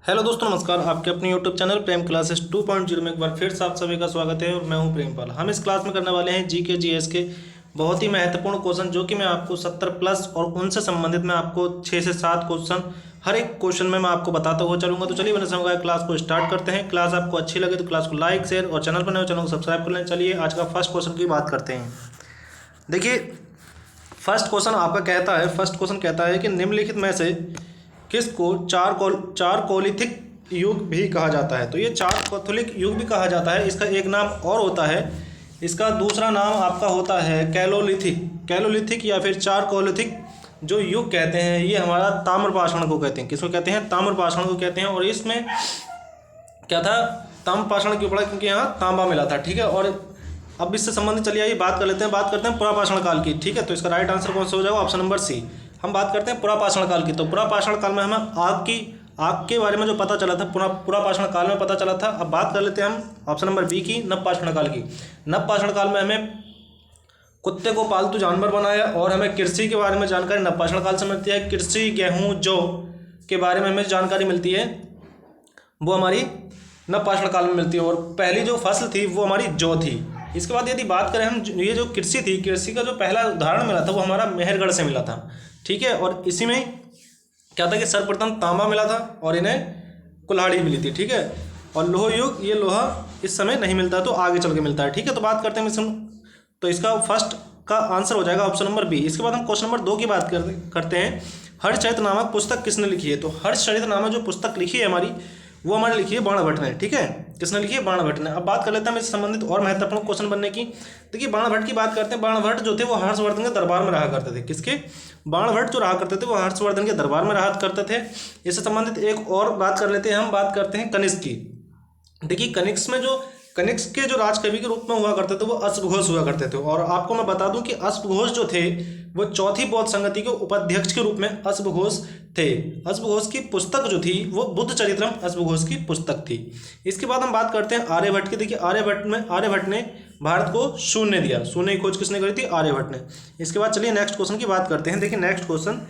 Hello दोस्तों, नमस्कार। आपके अपने यूट्यूब चैनल प्रेम क्लासेस 2.0 में एक बार फिर से आप सभी का स्वागत है और मैं हूं प्रेमपाल। हम इस क्लास में करने वाले हैं जीके जीएस के बहुत ही महत्वपूर्ण क्वेश्चन, जो कि मैं आपको 70 प्लस और उनसे संबंधित मैं आपको 6 से 7 क्वेश्चन हर एक क्वेश्चन में मैं आपको बताता हुआ चलूंगा। तो चलिए मैंने समझा, क्लास को स्टार्ट करते हैं। क्लास आपको अच्छी लगे तो क्लास को लाइक, शेयर और चैनल पर नए हो चैनल को सब्सक्राइब कर लें। चलिए आज का फर्स्ट क्वेश्चन की बात करते हैं। देखिए, फर्स्ट क्वेश्चन कहता है कि निम्नलिखित में से किसको चार कोलिथिक युग भी कहा जाता है। तो ये चार कैथोलिक युग भी कहा जाता है। इसका एक नाम और होता है, इसका दूसरा नाम आपका होता है कैलोलिथिक या फिर चार कोलिथिक जो युग कहते हैं। ये हमारा ताम्रपाषाण को कहते हैं। किसको कहते हैं? ताम्रपाषाण को कहते हैं। और इसमें क्या था? ताम्रपाषाण क्यों पड़ा? क्योंकि यहाँ तांबा मिला था। ठीक है। और अब इससे संबंधित चलिए आइए बात करते हैं पुरापाषाण काल की। ठीक है। तो इसका राइट आंसर कौन सा हो जाएगा? Option number C. हम बात करते हैं पुरापाषाण काल की। तो पुरापाषाण काल में हमें आग के बारे में जो पता चला था पुरापाषाण काल में पता चला था। अब बात कर लेते हैं हम ऑप्शन नंबर बी की, नवपाषाण काल की। नवपाषाण काल में हमें कुत्ते को पालतू जानवर बनाया और हमें कृषि के बारे में जानकारी नवपाषाण काल से मिलती है। कृषि, गेहूँ, जौ के बारे में हमें जानकारी मिलती है, वो हमारी नवपाषाण काल में मिलती है। और पहली जो फसल थी वो हमारी जौ थी। इसके बाद यदि बात करें हम, ये जो कृषि थी, कृषि का जो पहला उदाहरण मिला था वो हमारा मेहरगढ़ से मिला था। ठीक है। और इसी में क्या था कि सर्वप्रथम तांबा मिला था और इन्हें कुल्हाड़ी मिली थी। ठीक है। और लोह युग, ये लोहा इस समय नहीं मिलता, तो आगे चल के मिलता है। ठीक है। तो बात करते हैं तो इसका फर्स्ट का आंसर हो जाएगा ऑप्शन नंबर बी। इसके बाद हम क्वेश्चन नंबर 2 की बात करते हैं। हर्षचरित नामक पुस्तक किसने लिखी है? तो हर्षचरित नामक जो पुस्तक लिखी है हमारी, वो हमारे लिखी है बाणभट्ट ने। ठीक है। किसने लिखी है? बाणभट्ट ने। अब बात कर लेते हैं इससे संबंधित और महत्वपूर्ण क्वेश्चन बनने की। देखिए, बाणभट्ट की बात करते हैं। बाणभट्ट जो थे वो हर्षवर्धन के दरबार में रहा करते थे। किसके? बाणभट्ट जो रहा करते थे वो हर्षवर्धन के दरबार में रहा करते थे। इससे संबंधित एक और बात कर लेते हैं। हम बात करते हैं कनिष्क की। देखिए, कनिष्क के जो राजकवि के रूप में हुआ करते थे वो अश्वघोष हुआ करते थे। और आपको मैं बता दूं कि अश्वघोष जो थे वो चौथी बौद्ध संगति के उपाध्यक्ष के रूप में अश्वघोष थे। अश्वघोष की पुस्तक जो थी वो बुद्ध चरित्रम अश्वघोष की पुस्तक थी। इसके बाद हम बात करते हैं आर्यभट्ट की। देखिए, आर्यभट्ट ने भारत को शून्य दिया। शून्य की खोज किसने करी थी? आर्यभट्ट ने। इसके बाद चलिए नेक्स्ट क्वेश्चन की बात करते हैं। देखिए, नेक्स्ट क्वेश्चन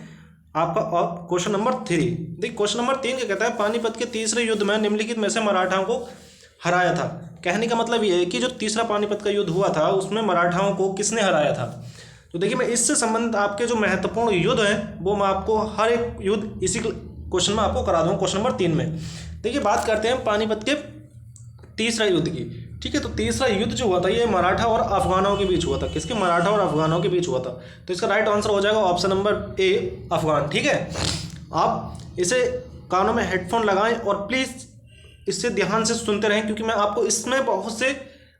आपका क्वेश्चन नंबर 3। देखिए, क्वेश्चन नंबर 3 क्या कहता है? पानीपत के तीसरे युद्ध में निम्नलिखित में से मराठाओं को हराया था। कहने का मतलब ये है कि जो तीसरा पानीपत का युद्ध हुआ था उसमें मराठाओं को किसने हराया था। तो देखिए, मैं इससे संबंधित आपके जो महत्वपूर्ण युद्ध हैं वो मैं आपको हर एक युद्ध इसी क्वेश्चन में आपको करा दूंगा क्वेश्चन नंबर 3 में। देखिए, बात करते हैं पानीपत के तीसरा युद्ध की। ठीक है। तो तीसरा युद्ध जो हुआ था ये मराठा और अफगानों के बीच हुआ था। किसके? मराठा और अफगानों के बीच हुआ था। तो इसका राइट आंसर हो जाएगा ऑप्शन नंबर ए, अफगान। ठीक है। आप इसे कानों में हेडफोन लगाएं और प्लीज़ इससे ध्यान से सुनते रहें, क्योंकि मैं आपको इसमें बहुत से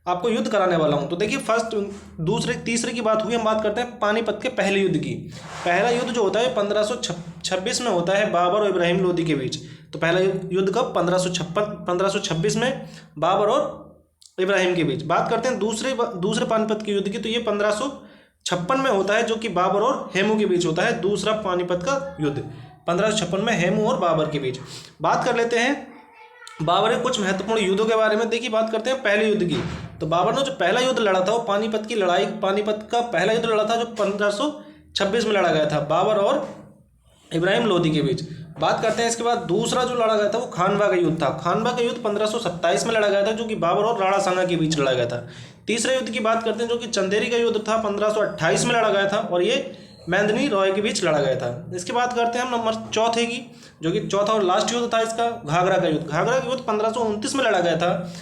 आपको युद्ध कराने वाला हूं। तो देखिए, फर्स्ट, दूसरे, तीसरे की बात हुई। हम बात करते हैं पानीपत के पहले युद्ध की। पहला युद्ध जो होता है 1526 में होता है बाबर और इब्राहिम लोदी के बीच। तो पहला युद्ध कब? 1526 में बाबर और इब्राहिम के बीच। बात करते हैं दूसरे पानीपत के युद्ध की। तो ये 1556 में होता है, जो कि बाबर और हेमू के बीच होता है। दूसरा पानीपत का युद्ध 1556 में हेमू और बाबर के बीच। बात कर लेते हैं बाबर के कुछ महत्वपूर्ण युद्धों के बारे में। देखिए, बात करते हैं पहले युद्ध की। तो बाबर ने जो पहला युद्ध लड़ा था वो पानीपत का पहला युद्ध लड़ा था जो 1526 में लड़ा गया था बाबर और इब्राहिम लोदी के बीच। बात करते हैं इसके बाद दूसरा जो लड़ा गया था वो खानवा का युद्ध था। खानवा का युद्ध 1527 में लड़ा गया था, जो कि बाबर और राणा सांगा के बीच लड़ा गया था। तीसरे युद्ध की बात करते हैं जो कि चंदेरी का युद्ध था, 1528 में लड़ा गया था और ये मेंदिनी रॉय के बीच लड़ा गया था। इसके बाद करते हैं हम नंबर चौथे की, जो कि चौथा और लास्ट युद्ध था इसका घाघरा का युद्ध। घाघरा का युद्ध 1529 में लड़ा गया था।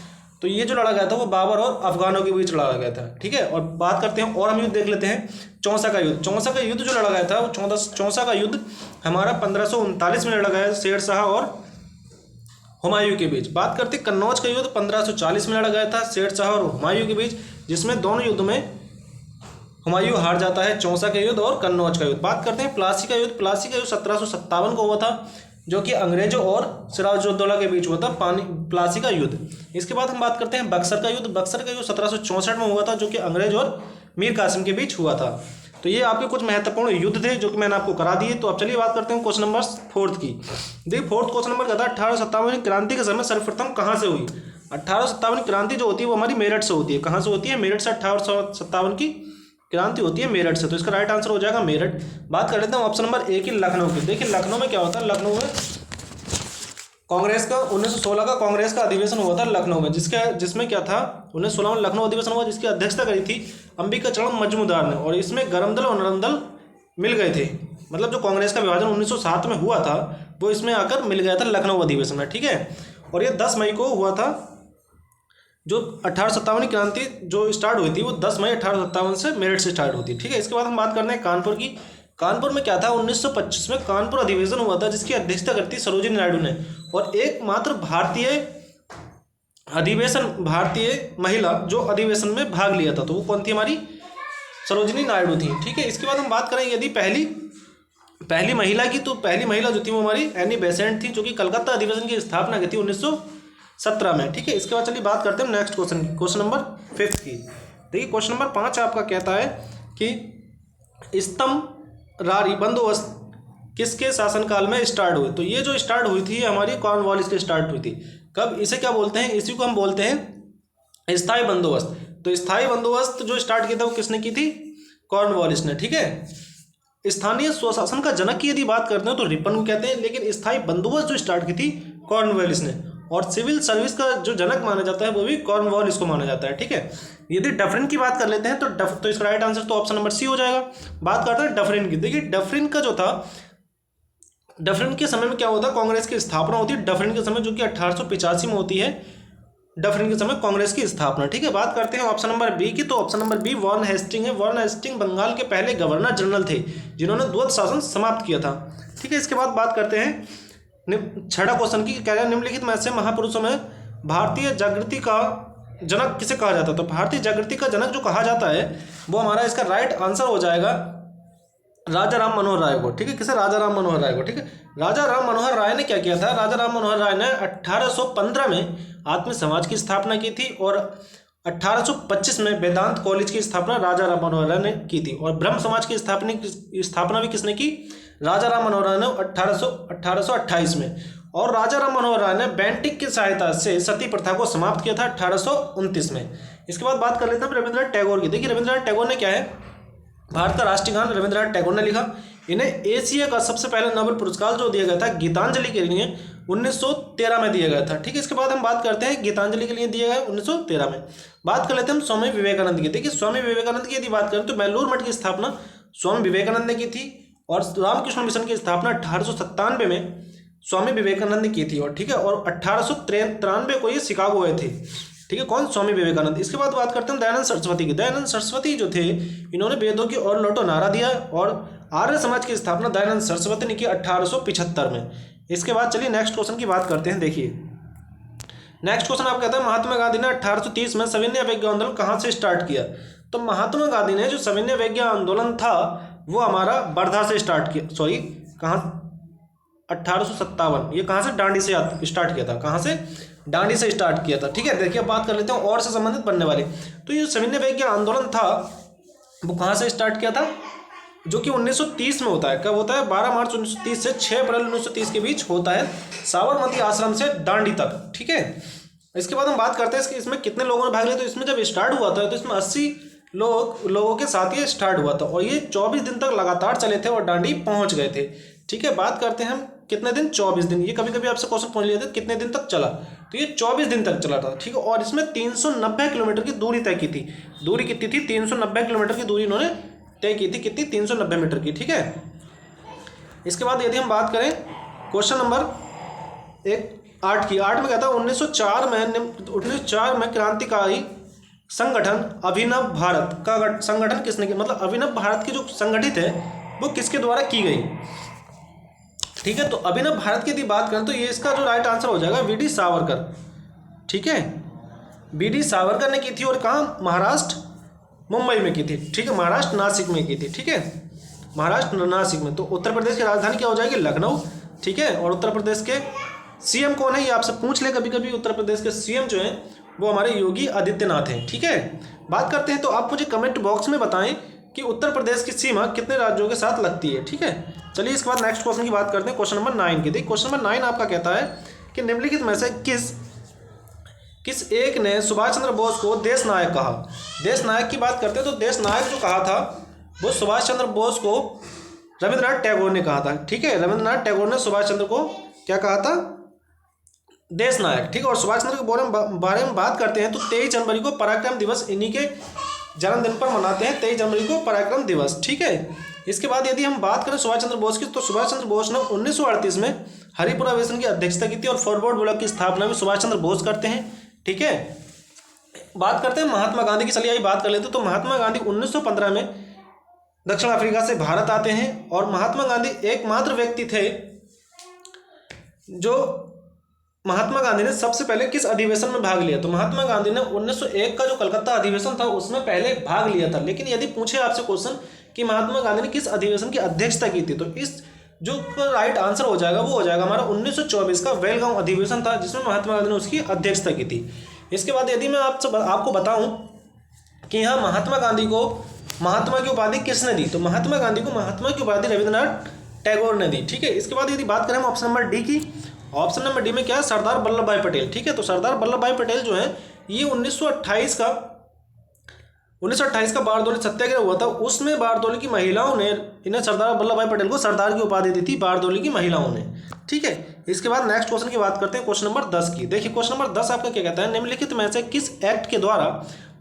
तो ये जो लड़ा गया था वो बाबर और अफगानों के बीच लड़ा गया था। ठीक है। और बात करते हैं और हम युद्ध देख लेते हैं चौसा का युद्ध। चौसा का युद्ध जो लड़ा गया था वो चौसा का युद्ध हमारा 1539 में लड़ा गया है शेर शाह और हुमायूं के बीच। बात करते हैं कन्नौज का युद्ध 1540 में लड़ा गया था शेर शाह और हुमायूं के बीच, जिसमें दोनों युद्ध में हुमायूं हार जाता है, चौसा का युद्ध और कन्नौज का युद्ध। बात करते हैं प्लासी का युद्ध। प्लासी का युद्ध 1757 को हुआ था, जो कि अंग्रेजों और सिराजुद्दौला के बीच हुआ था प्लासी का युद्ध। इसके बाद हम बात करते हैं बक्सर का युद्ध। बक्सर का युद्ध 1764 में हुआ था, जो कि अंग्रेज और मीर कासिम के बीच हुआ था। तो ये आपके कुछ महत्वपूर्ण युद्ध थे जो कि मैंने आपको करा दिए। तो अब चलिए बात करते हैं क्वेश्चन नंबर 4 की। देखिए, फोर्थ क्वेश्चन नंबर कहता है 1857 क्रांति के समय सर्वप्रथम कहाँ से हुई? 1857 क्रांति जो होती है वो हमारी मेरठ से होती है। कहाँ से होती है? मेरठ से 1857 की क्रांति होती है मेरठ से। तो इसका राइट आंसर हो जाएगा मेरठ। बात कर लेते हैं ऑप्शन नंबर ए की, लखनऊ की। देखिए, लखनऊ में क्या होता है? लखनऊ में कांग्रेस का 1916 का कांग्रेस का अधिवेशन हुआ था लखनऊ में, जिसमें क्या था 1916 में लखनऊ अधिवेशन हुआ, जिसकी अध्यक्षता करी थी अंबिका चरण मजूमदार ने, और इसमें गरम दल और नरम दल मिल गए थे। मतलब जो कांग्रेस का विभाजन 1907 में हुआ था वो इसमें आकर मिल गया था लखनऊ अधिवेशन में, ठीक है। और ये 10 मई को हुआ था। जो 1857 क्रांति जो स्टार्ट हुई थी वो 10 मई 1857 से मेरठ से स्टार्ट हुई थी, ठीक है। इसके बाद हम बात करते हैं कानपुर की। कानपुर में क्या था, 1925 में कानपुर अधिवेशन हुआ था, जिसकी अध्यक्षता करती सरोजिनी नायडू ने, और एकमात्र भारतीय महिला जो अधिवेशन में भाग लिया था, तो वो कौन थी, हमारी सरोजिनी नायडू थी, ठीक है। इसके बाद हम बात करें यदि पहली महिला की, तो पहली महिला जो थी वो हमारी एनी बेसेंट थी, जो कि कलकत्ता अधिवेशन की स्थापना की थी 1917 में, ठीक है। इसके बाद चलिए बात करते हैं नेक्स्ट क्वेश्चन की, क्वेश्चन नंबर 5 की। देखिए क्वेश्चन नंबर 5 आपका कहता है कि स्तंभरारी बंदोबस्त किसके शासनकाल में स्टार्ट हुई। तो ये जो स्टार्ट हुई थी हमारी कॉर्नवालिस की स्टार्ट हुई थी। कब, इसे क्या बोलते हैं, इसी को हम बोलते हैं स्थायी बंदोबस्त। तो स्थायी बंदोबस्त जो स्टार्ट किया था वो किसने की थी, कॉर्नवालिस ने, ठीक है। स्थानीय स्वशासन का जनक की यदि बात करते हैं तो रिपन को कहते हैं, लेकिन स्थायी बंदोबस्त जो स्टार्ट की थी कॉर्नवालिस ने, और सिविल सर्विस का जो जनक माना जाता है वो भी कॉर्नवालिस को माना जाता है, ठीक है। यदि डफरिन की बात कर लेते हैं तो इसका राइट आंसर तो ऑप्शन नंबर सी हो जाएगा। बात करते हैं डफरिन की। देखिए डफरिन का जो था, डफरिन के समय में क्या होता है, कांग्रेस की स्थापना होती है डफरिन के समय, जो कि 1885 में होती है डफरिन के समय कांग्रेस की स्थापना, ठीक है। बात करते हैं ऑप्शन नंबर बी की। तो option number B Warren Hasting है। वॉरेन हेस्टिंग बंगाल के पहले गवर्नर जनरल थे जिन्होंने द्वैत शासन समाप्त किया था, ठीक है। इसके बाद बात करते हैं छठा क्वेश्चन की, कह रहे हैं निम्नलिखित में से महापुरुषों में भारतीय जागृति का जनक किसे कहा जाता है। तो भारतीय जागृति का जनक जो कहा जाता है वो हमारा इसका राइट आंसर हो जाएगा राजा राम मनोहर राय को, ठीक है। किसे, राजा राम मनोहर राय को, ठीक है। राजा राम मनोहर राय ने क्या किया था, राजा राम मनोहर राय ने 1815 में आत्म समाज की स्थापना की थी, और 1825 में वेदांत कॉलेज की स्थापना राजा राम मनोहर राय ने की थी, और ब्रह्म समाज की स्थापना भी किसने की, राजा राम मनोहर राय ने 1828 में। और राजा राम मनोहर राय ने बेंटिक की सहायता से सती प्रथा को समाप्त किया था 1829 में। इसके बाद बात कर लेते हैं रविंद्रनाथ टैगोर की। देखिए रविंद्रनाथ टैगोर ने क्या है, भारत का राष्ट्रीय गान रविंद्रनाथ टैगोर ने लिखा। इन्हें एशिया का सबसे पहला नोबेल पुरस्कार जो दिया गया था गीतांजलि के लिए 1913 में दिया गया था, ठीक है। इसके बाद हम बात करते हैं गीतांजलि के लिए दिया गया 1913 में। बात कर लेते हैं हम स्वामी विवेकानंद की। देखिए स्वामी विवेकानंद की यदि बात करें तो बेलूर मठ की स्थापना स्वामी विवेकानंद ने की थी, और रामकृष्ण मिशन की स्थापना 1897 में स्वामी विवेकानंद ने की थी, और ठीक है। और 1893 को ये शिकागो गए थे, ठीक है। कौन, स्वामी विवेकानंद। इसके बाद बात करते हैं दयानंद सरस्वती की। दयानंद सरस्वती जो थे इन्होंने वेदों की ओर लौटो नारा दिया, और आर्य समाज की स्थापना दयानंद सरस्वती ने की 1875 में। इसके बाद चलिए नेक्स्ट क्वेश्चन की बात करते हैं। देखिए नेक्स्ट क्वेश्चन आप कहता है महात्मा गांधी ने 1830 में सविनय अवज्ञा आंदोलन कहाँ से स्टार्ट किया। तो महात्मा गांधी ने जो सविनय अवज्ञा आंदोलन था वो हमारा वर्धा से स्टार्ट किया, सॉरी कहाँ, 1857, ये कहाँ से, डांडी से स्टार्ट किया था, कहाँ से, डांडी से स्टार्ट किया था, ठीक है। देखिए बात कर लेते हैं और से संबंधित बनने वाले। तो ये सविनय अवज्ञा आंदोलन था वो कहाँ से स्टार्ट किया था, जो कि 1930 में होता है। कब होता है, 12 मार्च 1930 से 6 अप्रैल 1930 के बीच होता है, साबरमती आश्रम से दांडी तक, ठीक है। इसके बाद हम बात करते हैं इसमें कितने लोगों ने भाग लिया। तो इसमें जब स्टार्ट हुआ था तो इसमें 80 लोगों के साथ ये स्टार्ट हुआ था, और ये 24 दिन तक लगातार चले थे और दांडी पहुंच गए थे, ठीक है। बात करते हैं हम कितने दिन, 24 दिन। ये कभी कभी आपसे क्वेश्चन पूछ लिया था कितने दिन तक चला, तो ये 24 दिन तक चला था, ठीक है। और इसमें 390 किलोमीटर की दूरी तय की थी। दूरी कितनी थी, 390 किलोमीटर की दूरी इन्होंने तय की थी, कितनी, 390 मीटर की, ठीक है। इसके बाद यदि हम बात करें क्वेश्चन नंबर 8 की, 8 में कहता है 1904 में क्रांतिकारी संगठन अभिनव भारत का संगठन किसने किया, मतलब अभिनव भारत की जो संगठित है वो किसके द्वारा की गई, ठीक है। तो अभिनव भारत की यदि बात करें तो ये इसका जो राइट आंसर हो जाएगा वीडी सावरकर, ठीक है। वीडी सावरकर ने की थी, और कहाँ, महाराष्ट्र मुंबई में की थी, ठीक है। महाराष्ट्र नासिक में की थी, ठीक है, महाराष्ट्र नासिक में। तो उत्तर प्रदेश की राजधानी क्या हो जाएगी, लखनऊ, ठीक है। और उत्तर प्रदेश के सीएम कौन है, ये आपसे पूछ ले कभी कभी। उत्तर प्रदेश के सीएम जो हैं वो हमारे योगी आदित्यनाथ हैं, ठीक है। बात करते हैं तो आप मुझे कमेंट बॉक्स में बताएं कि उत्तर प्रदेश की सीमा कितने राज्यों के साथ लगती है, ठीक है। चलिए इसके बाद नेक्स्ट क्वेश्चन की बात करते हैं, क्वेश्चन नंबर 9 की। देखिए क्वेश्चन नंबर 9 आपका कहता है कि निम्नलिखित में से किस एक ने सुभाष चंद्र बोस को देश नायक कहा। देश नायक की बात करते हैं तो देश नायक जो कहा था वो सुभाष चंद्र बोस को रविंद्रनाथ टैगोर ने कहा था, ठीक है। रविंद्रनाथ टैगोर ने सुभाष चंद्र को क्या कहा था, देश नायक, ठीक है। और सुभाष चंद्र के बारे में बात करते हैं तो 23 जनवरी को पराक्रम दिवस इन्हीं के जन्मदिन पर मनाते हैं, 23 जनवरी को पराक्रम दिवस, ठीक है। इसके बाद यदि हम बात करें सुभाष चंद्र बोस की, तो सुभाष चंद्र बोस ने 1938 में हरिपुरा अधिवेशन की अध्यक्षता की थी और फॉरवर्ड ब्लॉक की स्थापना भी सुभाष चंद्र बोस करते हैं, ठीक है। बात करते हैं महात्मा गांधी की, चलिए आई बात कर लेते हैं। तो महात्मा गांधी 1915 में दक्षिण अफ्रीका से भारत आते हैं और महात्मा गांधी एकमात्र व्यक्ति थे जो महात्मा गांधी ने सबसे पहले किस अधिवेशन में भाग लिया। तो महात्मा गांधी ने 1901 का जो कलकत्ता अधिवेशन था उसमें पहले भाग लिया था। लेकिन यदि पूछे आपसे क्वेश्चन कि महात्मा गांधी ने किस अधिवेशन की अध्यक्षता की थी, तो इस जो राइट आंसर हो जाएगा वो हो जाएगा हमारा 1924 का बेलगांव अधिवेशन था, जिसमें महात्मा गांधी ने उसकी अध्यक्षता की थी। इसके बाद यदि मैं आपको बताऊं कि यहाँ महात्मा गांधी को महात्मा की उपाधि किसने दी, तो महात्मा गांधी को महात्मा की उपाधि रविंद्रनाथ टैगोर ने दी, ठीक है। इसके बाद यदि बात करें हम ऑप्शन नंबर डी की, ऑप्शन नंबर डी में क्या है, सरदार वल्लभ भाई पटेल, ठीक है। तो सरदार वल्लभ भाई पटेल जो है ये 1928 का बारदोली सत्याग्रह हुआ था, उसमें बारदोली की महिलाओं ने इन्हें सरदार वल्लभ भाई पटेल को सरदार की उपाधि दी थी, बारदोली की महिलाओं ने, ठीक है। इसके बाद नेक्स्ट क्वेश्चन की बात करते हैं, क्वेश्चन नंबर 10 की। देखिए क्वेश्चन नंबर 10 आपका क्या कहता है, निम्नलिखित में से किस एक्ट के द्वारा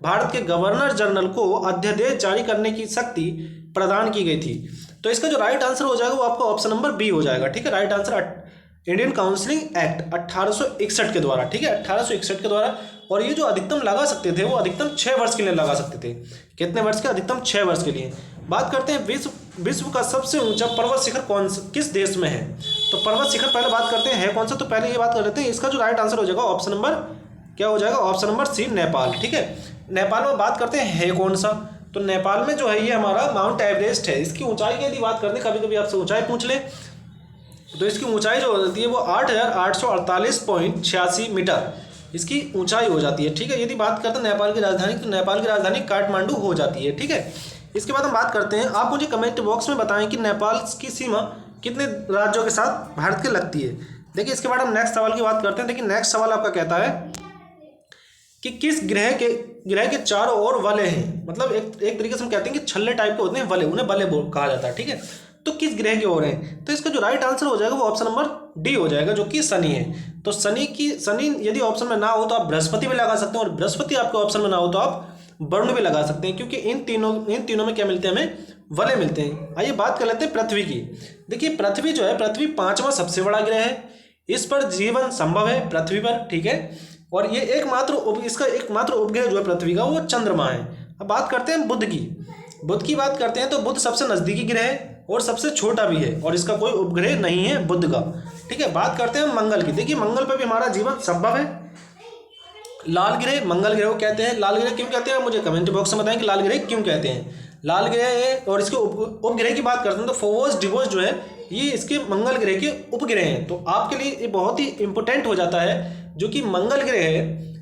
भारत के गवर्नर जनरल को अध्यादेश जारी करने की शक्ति प्रदान की गई थी। तो इसका जो राइट आंसर हो जाएगा वो आपका ऑप्शन नंबर बी हो जाएगा, ठीक है। Right answer Indian counselling act 1861 के द्वारा, ठीक है, 1861 के द्वारा। और ये जो अधिकतम लगा सकते थे वो अधिकतम 6 वर्ष के लिए लगा सकते थे। कितने वर्ष के? अधिकतम 6 वर्ष के लिए। बात करते हैं विश्व का सबसे ऊंचा पर्वत शिखर किस देश में है। तो पर्वत शिखर पहले बात करते हैं है कौन सा, तो पहले ये बात कर लेते हैं। इसका जो राइट आंसर हो जाएगा ऑप्शन नंबर क्या हो जाएगा, ऑप्शन नंबर सी नेपाल, ठीक है। नेपाल में बात करते हैं है कौन सा, तो नेपाल में जो है ये हमारा माउंट एवरेस्ट है। इसकी ऊंचाई की यदि बात करते हैं, कभी कभी आपसे ऊंचाई पूछ ले, तो इसकी ऊंचाई जो होती है वो 8,848.86 मीटर इसकी ऊंचाई हो जाती है, ठीक है। यदि बात करते हैं नेपाल की राजधानी, तो नेपाल की राजधानी काठमांडू हो जाती है, ठीक है। इसके बाद हम बात करते हैं, आप मुझे कमेंट बॉक्स में बताएं कि नेपाल की सीमा कितने राज्यों के साथ भारत के लगती है। देखिए इसके बाद हम नेक्स्ट सवाल की बात करते हैं। देखिए नेक्स्ट सवाल आपका कहता है कि किस ग्रह के चारों ओर वलय हैं, मतलब एक तरीके से हम कहते हैं कि छल्ले टाइप के होते हैं वलय, उन्हें वलय कहा जाता है, ठीक है। तो किस ग्रह की ओर है, तो इसका जो राइट आंसर हो जाएगा वो ऑप्शन नंबर डी हो जाएगा, जो कि शनि है। तो शनि यदि ऑप्शन में ना हो तो आप बृहस्पति भी लगा सकते हैं, और बृहस्पति आपके ऑप्शन में ना हो तो आप वरुण भी लगा सकते हैं, क्योंकि इन तीनों में क्या मिलते हैं, हमें वलय मिलते हैं। आइए बात कर लेते हैं पृथ्वी की। देखिए पृथ्वी जो है, पृथ्वी 5वां सबसे बड़ा ग्रह है, इस पर जीवन संभव है पृथ्वी पर, ठीक है। और ये इसका एकमात्र उपग्रह जो है पृथ्वी का वो चंद्रमा है। अब बात करते हैं बुध की बात करते हैं, तो बुध सबसे नजदीकी ग्रह है और सबसे छोटा भी है, और इसका कोई उपग्रह नहीं है बुध का, ठीक है। बात करते हैं मंगल की। देखिए मंगल पर भी हमारा जीवन संभव है। लाल ग्रह मंगल ग्रह को कहते हैं। लाल ग्रह क्यों कहते हैं, मुझे कमेंट बॉक्स में बताएं कि लाल ग्रह क्यों कहते हैं। लाल ग्रह है, और इसके उपग्रह की बात करते हैं तो फोबोस डिवोस जो है ये इसके मंगल ग्रह के उपग्रह हैं। तो आपके लिए ये बहुत ही इंपॉर्टेंट हो जाता है, जो कि मंगल ग्रह है,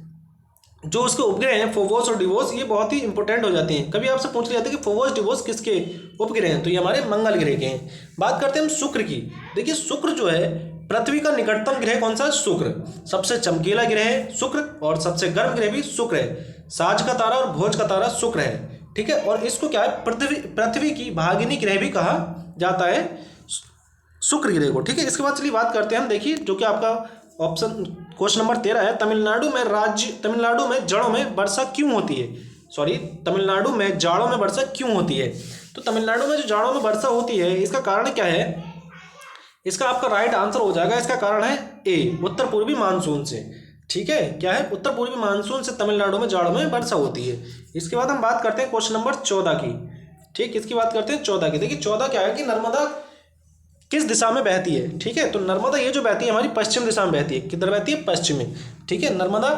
जो उसके उपग्रह हैं फोबोस और डिवोस, ये बहुत ही इंपॉर्टेंट हो जाते हैं। कभी आपसे पूछ लिया जाता है कि फोबोस डिवोस किसके उपग्रह हैं, तो ये हमारे मंगल ग्रह के हैं। बात करते हैं हम शुक्र की। देखिए शुक्र जो है पृथ्वी का निकटतम ग्रह कौन सा है, शुक्र। सबसे चमकीला ग्रह है शुक्र, और सबसे गर्म ग्रह भी शुक्र है। साज का तारा और भोज का तारा शुक्र है, ठीक है। और इसको क्या है, पृथ्वी की भागिनी ग्रह भी कहा जाता है शुक्र ग्रह को, ठीक है। इसके बाद चलिए बात करते हैं हम, देखिए जो कि आपका ऑप्शन क्वेश्चन नंबर 13 है, तमिलनाडु में जड़ों में वर्षा क्यों होती है। तमिलनाडु में जाड़ों में वर्षा क्यों होती है। तो तमिलनाडु में जो जाड़ों में वर्षा होती है, इसका कारण क्या है, इसका आपका राइट आंसर हो जाएगा, इसका कारण है ए, उत्तर पूर्वी मानसून से, ठीक है। क्या है, उत्तर पूर्वी मानसून से तमिलनाडु में जाड़ों में वर्षा होती है। इसके बाद हम बात करते हैं क्वेश्चन नंबर 14 की, ठीक। इसकी बात करते हैं 14 की। देखिए 14 क्या है कि नर्मदा किस दिशा में बहती है, ठीक है। तो नर्मदा ये जो बहती है हमारी पश्चिम दिशा में बहती है। किधर बहती है, पश्चिम में, ठीक है। नर्मदा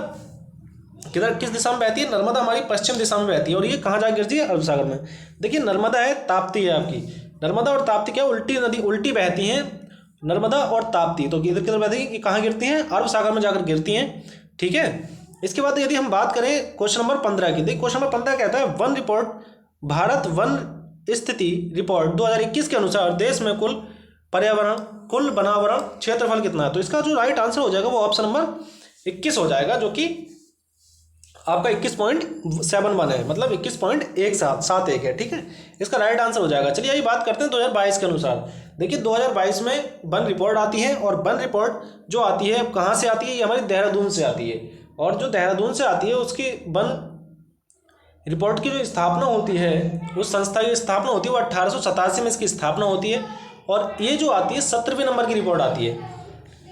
किस दिशा में बहती है, नर्मदा हमारी पश्चिम दिशा में बहती है, और ये कहाँ जाकर गिरती है, अरब सागर में। देखिए नर्मदा है, ताप्ती है आपकी, नर्मदा और ताप्ती क्या उल्टी नदी उल्टी बहती हैं, नर्मदा और ताप्ती। तो किधर किधर बहती है, कहाँ गिरती हैं, अरब सागर में जाकर गिरती हैं, ठीक है। इसके बाद यदि हम बात करें क्वेश्चन नंबर 15 की। देखिए क्वेश्चन नंबर 15 कहता है वन रिपोर्ट, भारत वन स्थिति रिपोर्ट 2021 के अनुसार देश में कुल बनावरण क्षेत्रफल कितना है। तो इसका जो राइट आंसर हो जाएगा वो ऑप्शन नंबर 21 हो जाएगा, जो कि आपका 21.71 है, मतलब 21.171 है, ठीक है। इसका राइट आंसर हो जाएगा। चलिए यही बात करते हैं 2022 के अनुसार। देखिए 2022 में वन रिपोर्ट आती है, और वन रिपोर्ट जो आती है कहाँ से आती है, ये हमारी देहरादून से आती है। और जो देहरादून से आती है उसकी वन रिपोर्ट की जो स्थापना होती है, उस संस्था की स्थापना होती है वो 1887 में इसकी स्थापना होती है। और ये जो आती है 17वें नंबर की रिपोर्ट आती है।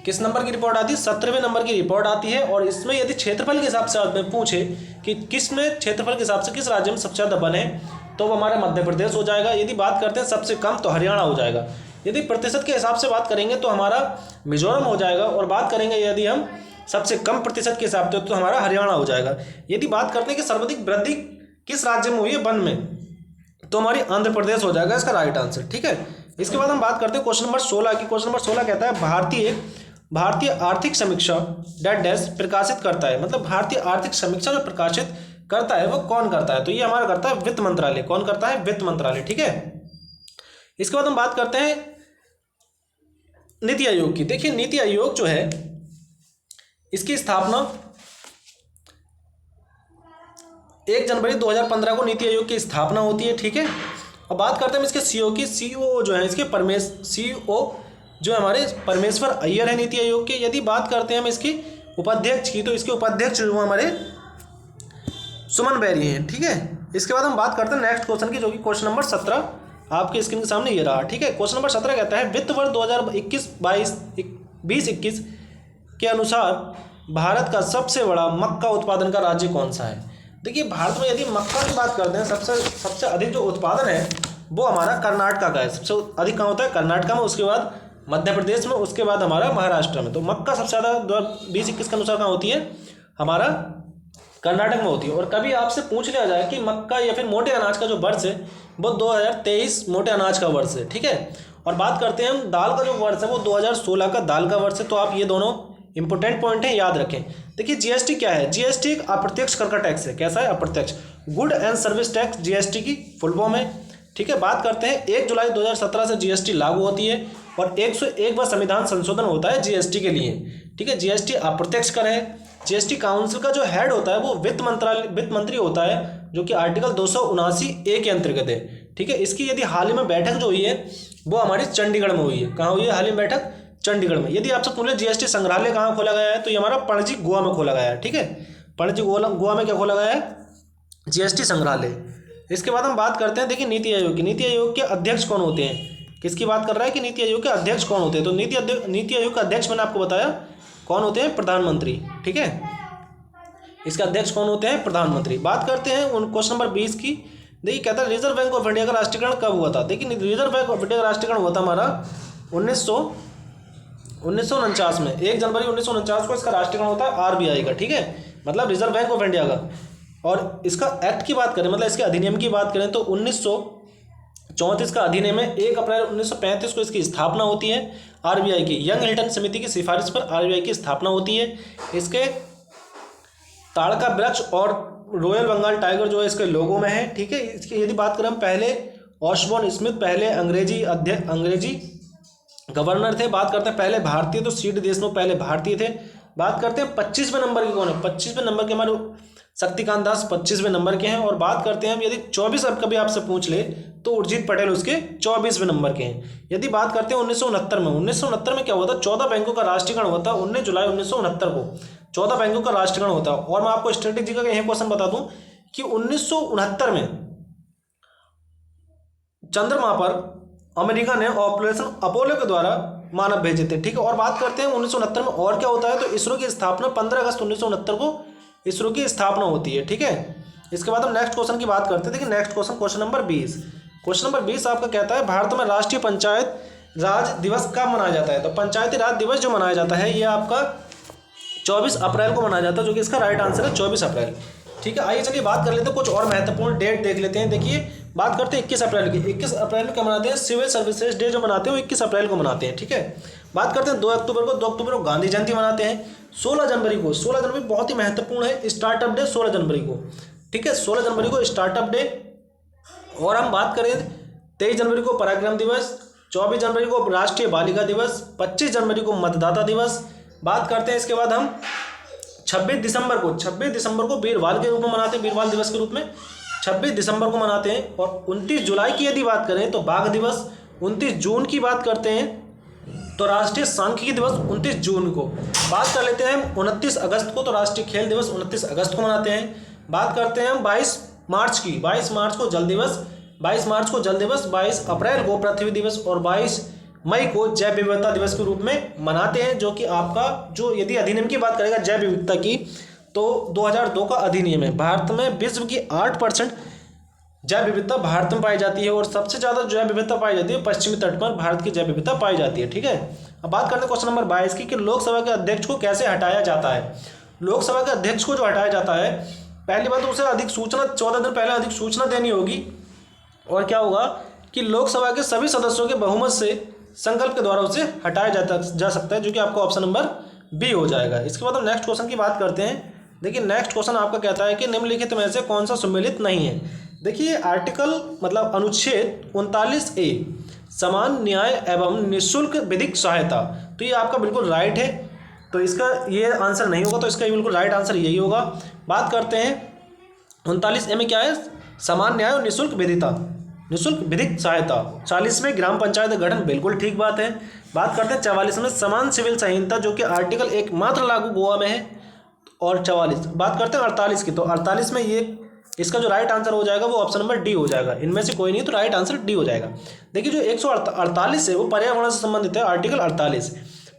किस नंबर की रिपोर्ट आती है? 17वें नंबर की रिपोर्ट आती है। और इसमें यदि क्षेत्रफल के हिसाब से पूछे कि किस में क्षेत्रफल के हिसाब से किस राज्य में सबसे ज़्यादा वन है, तो वो हमारा मध्य प्रदेश हो जाएगा। यदि बात करते हैं सबसे कम, तो हरियाणा हो जाएगा। यदि प्रतिशत के हिसाब से बात करेंगे तो हमारा मिजोरम हो जाएगा। और बात करेंगे यदि हम सबसे कम प्रतिशत के हिसाब से, तो हमारा हरियाणा हो जाएगा। यदि बात करते हैं कि सर्वाधिक वृद्धि किस राज्य में हुई है वन में, तो हमारी आंध्र प्रदेश हो जाएगा इसका राइट आंसर। ठीक है, इसके बाद हम बात करते हैं क्वेश्चन नंबर 16 की। क्वेश्चन नंबर 16 कहता है भारतीय आर्थिक समीक्षा डैश प्रकाशित करता है। मतलब भारतीय आर्थिक समीक्षा जो प्रकाशित करता है वो कौन करता है? तो ये हमारा करता है वित्त मंत्रालय। कौन करता है? वित्त मंत्रालय। ठीक है, इसके बाद हम बात करते हैं नीति आयोग की। देखिए नीति आयोग जो है इसकी स्थापना 1 जनवरी 2015 को नीति आयोग की स्थापना होती है। ठीक है, अब बात करते हैं हम इसके सीईओ की। सीईओ जो है इसके सीईओ जो हमारे परमेश्वर अय्यर है नीति आयोग के। यदि बात करते हैं हम इसकी उपाध्यक्ष की, तो इसके उपाध्यक्ष जो हमारे सुमन बेरी हैं। ठीक है, इसके बाद हम बात करते हैं नेक्स्ट क्वेश्चन की, जो कि क्वेश्चन नंबर 17 आपके स्क्रीन के सामने ये रहा। ठीक है, क्वेश्चन नंबर 17 कहता है वित्त वर्ष 2021-22 के अनुसार भारत का सबसे बड़ा मक्का उत्पादन का राज्य कौन सा है? देखिए भारत में यदि मक्का की बात करते हैं, सबसे अधिक जो उत्पादन है वो हमारा कर्नाटका का है। सबसे अधिक कहाँ होता है? कर्नाटका में, उसके बाद मध्य प्रदेश में, उसके बाद हमारा महाराष्ट्र में। तो मक्का सबसे ज़्यादा 2020-21 के अनुसार कहाँ होती है? हमारा कर्नाटक में होती है। और कभी आपसे पूछ लिया जाए कि मक्का या फिर मोटे अनाज का जो वर्ष है वो 2023 मोटे अनाज का वर्ष है। ठीक है, और बात करते हैं हम दाल का जो वर्ष है वो 2016 का दाल का वर्ष है। तो आप ये दोनों इंपॉर्टेंट पॉइंट है, याद रखें। देखिए जीएसटी क्या है? जीएसटी एक अप्रत्यक्ष कर का टैक्स है। कैसा है? अप्रत्यक्ष। Good and service tax GST की फुल फॉर्म है। ठीक है, बात करते हैं 1 जुलाई 2017 से जीएसटी लागू होती है और 101 बार संविधान संशोधन होता है जीएसटी के लिए। ठीक है, जीएसटी अप्रत्यक्ष कर है। जीएसटी काउंसिल का जो हेड होता है वो वित्त मंत्री होता है, जो कि आर्टिकल 279A के अंतर्गत है। ठीक है, इसकी यदि हाल ही में बैठक जो हुई है वो हमारी चंडीगढ़ में हुई है। कहाँ हुई है हाल ही में बैठक? चंडीगढ़ में। यदि आपसे पूछे जीएसटी संग्रहालय कहाँ खोला गया है, तो ये हमारा पणजी गोवा में खोला गया है। ठीक है, पणजी गोवा में क्या खोला गया है? जीएसटी संग्रहालय। इसके बाद हम बात करते हैं देखिए नीति आयोग की। नीति आयोग के अध्यक्ष कौन होते हैं? किसकी बात कर रहा है कि नीति आयोग के अध्यक्ष कौन होते हैं? तो नीति आयोग का अध्यक्ष मैंने आपको बताया कौन होते हैं? प्रधानमंत्री। ठीक है, इसके अध्यक्ष कौन होते हैं? प्रधानमंत्री। बात करते हैं क्वेश्चन नंबर 20 की। देखिए कहता है रिजर्व बैंक ऑफ इंडिया का राष्ट्रीयकरण कब हुआ था? देखिए रिजर्व बैंक ऑफ इंडिया का राष्ट्रीयकरण हुआ था हमारा 1949 में। 1 जनवरी 1949 को इसका राष्ट्रीयकरण होता है आरबीआई का। ठीक है, मतलब रिजर्व बैंक ऑफ इंडिया का। और इसका एक्ट की बात करें, मतलब इसके अधिनियम की बात करें, तो 1934 का अधिनियम है। 1 अप्रैल 1935 को इसकी स्थापना होती है आरबीआई की। यंग हिल्टन समिति की सिफारिश पर आरबीआई की स्थापना होती है। इसके ताड़ का वृक्ष और रॉयल बंगाल टाइगर जो है इसके लोगो में है। ठीक है, इसकी यदि बात करें हम, पहले ऑशबॉर्न स्मिथ पहले अंग्रेजी गवर्नर थे। बात करते हैं पहले भारतीय, तो सीड देशमुख पहले भारतीय थे। बात करते हैं 25वें नंबर के कौन है? 25वें नंबर के हमारे शक्तिकांत दास 25वें नंबर के हैं। और बात करते हैं हम यदि 24 अब कभी आपसे पूछ ले तो उर्जित पटेल उसके 24वें नंबर के हैं। यदि बात करते हैं 1969 में क्या हुआ था? 14 बैंकों का राष्ट्रीयकरण हुआ था 19 जुलाई 1969 को। 14 बैंकों का राष्ट्रीयकरण होता है। और मैं आपको स्ट्रेटेजी का यह क्वेश्चन बता दूं कि 1969 में चंद्रमा पर अमेरिका ने ऑपरेशन अपोलो के द्वारा मानव भेजे थे। ठीक है, और बात करते हैं 1969 में और क्या होता है? तो इसरो की स्थापना 15 अगस्त 1969 को इसरो की स्थापना होती है। ठीक है, इसके बाद हम नेक्स्ट क्वेश्चन की बात करते हैं। देखिए next question number 20। Question number 20 आपका कहता है भारत में राष्ट्रीय पंचायत राज दिवस कब मनाया जाता है? तो पंचायती राज दिवस जो मनाया जाता है ये आपका 24 अप्रैल को मनाया जाता है, जो कि इसका राइट आंसर है 24 अप्रैल। ठीक है, आइए चलिए बात कर लेते हैं कुछ और महत्वपूर्ण डेट देख लेते हैं। देखिए बात करते हैं 21 अप्रैल की। 21 अप्रैल को क्या मनाते हैं? सिविल सर्विसेज डे जो मनाते हैं वो 21 अप्रैल को मनाते हैं। ठीक है, बात करते हैं 2 अक्टूबर को गांधी जयंती मनाते हैं। 16 जनवरी बहुत ही महत्वपूर्ण है, स्टार्टअप डे 16 जनवरी को। ठीक है, 16 जनवरी को स्टार्टअप डे। और हम बात करें 23 जनवरी को पराक्रम दिवस, 24 जनवरी को राष्ट्रीय बालिका दिवस, 25 जनवरी को मतदाता दिवस। बात करते हैं इसके बाद हम 26 दिसंबर को वीर बाल के रूप में मनाते हैं, वीर बाल दिवस के रूप में 26 दिसंबर को मनाते हैं। और 29 जुलाई की यदि बात करें तो बाघ दिवस, 29 जून की बात करते हैं तो राष्ट्रीय सांख्यिकी दिवस 29 जून को। बात कर लेते हैं हम 29 अगस्त को, तो राष्ट्रीय खेल दिवस 29 अगस्त को मनाते हैं। बात करते हैं हम 22 मार्च की, 22 मार्च को जल दिवस, 22 मार्च को जल दिवस, 22 अप्रैल को पृथ्वी दिवस और 22 मई को जैव विविधता दिवस के रूप में मनाते हैं, जो कि आपका जो यदि अधिनियम की बात करेगा जैव विविधता की तो 2002 का अधिनियम है। भारत में विश्व की 8% जैव विविधता भारत में पाई जाती है और सबसे ज़्यादा जैव विविधता पाई जाती है पश्चिमी तट पर भारत की जैव विविधता पाई जाती है। ठीक है, अब बात करते हैं क्वेश्चन नंबर 22 की कि लोकसभा के अध्यक्ष को कैसे हटाया जाता है। लोकसभा के अध्यक्ष को जो हटाया जाता है, पहली बात तो उसे अधिक सूचना 14 दिन पहले अधिक सूचना देनी होगी और क्या होगा कि लोकसभा के सभी सदस्यों के बहुमत से संकल्प के द्वारा उसे हटाया जा सकता है, जो कि आपका ऑप्शन नंबर बी हो जाएगा। इसके बाद हम नेक्स्ट क्वेश्चन की बात करते हैं। देखिए नेक्स्ट क्वेश्चन आपका कहता है कि निम्नलिखित में से कौन सा सम्मिलित नहीं है। देखिए आर्टिकल मतलब अनुच्छेद 39A समान न्याय एवं निःशुल्क विधिक सहायता, तो ये आपका बिल्कुल राइट है, तो इसका ये आंसर नहीं होगा, तो इसका बिल्कुल राइट आंसर यही होगा। बात करते हैं 39A में क्या है, समान न्याय और निःशुल्क विधिक सहायता। 40वें ग्राम पंचायत गठन, बिल्कुल ठीक बात है। बात करते हैं 44वें समान सिविल संहिता, जो कि आर्टिकल एक मात्र लागू गोवा में है और 44। बात करते हैं 48 की, तो 48 में ये इसका जो राइट आंसर हो जाएगा वो ऑप्शन नंबर डी हो जाएगा। इनमें से कोई नहीं, तो राइट आंसर डी हो जाएगा। देखिए जो 148 है वो पर्यावरण से संबंधित है, आर्टिकल 48।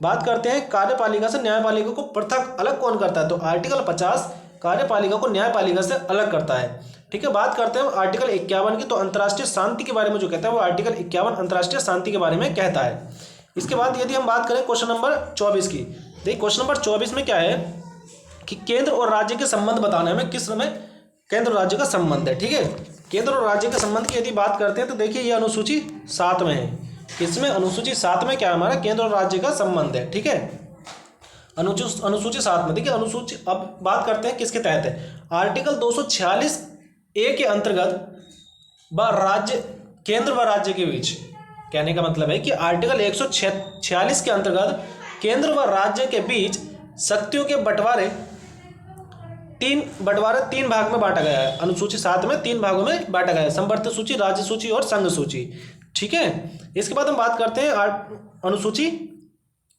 बात करते हैं कार्यपालिका से न्यायपालिका को पृथक अलग कौन करता है, तो आर्टिकल 50 कार्यपालिका को न्यायपालिका से अलग करता है। ठीक है, बात करते हैं आर्टिकल 51 की, तो अंतर्राष्ट्रीय शांति के बारे में जो कहता है वो आर्टिकल 51 अंतर्राष्ट्रीय शांति के बारे में कहता है। इसके बाद यदि हम बात करें क्वेश्चन नंबर 24 की, देखिए क्वेश्चन नंबर 24 में क्या है कि केंद्र और राज्य के संबंध बताने में किस समय केंद्र और राज्य का संबंध है। ठीक है, केंद्र और राज्य के संबंध की यदि बात करते हैं तो देखिए ये अनुसूची 7 में है। किसमें, अनुसूची 7 में क्या है हमारा केंद्र और राज्य का संबंध है। ठीक है, अनुसूची 7 में देखिए अनुसूची, अब बात करते हैं किसके तहत है। आर्टिकल 246A के अंतर्गत राज्य केंद्र व राज्य के बीच, कहने का मतलब है कि आर्टिकल 146 के अंतर्गत केंद्र व राज्य के बीच शक्तियों के बंटवारे तीन भाग में बांटा गया है। अनुसूची 7 में 3 भागों में बांटा गया है, संवर्त सूची, राज्य सूची और संघ सूची। ठीक है, इसके बाद हम बात करते हैं अनुसूची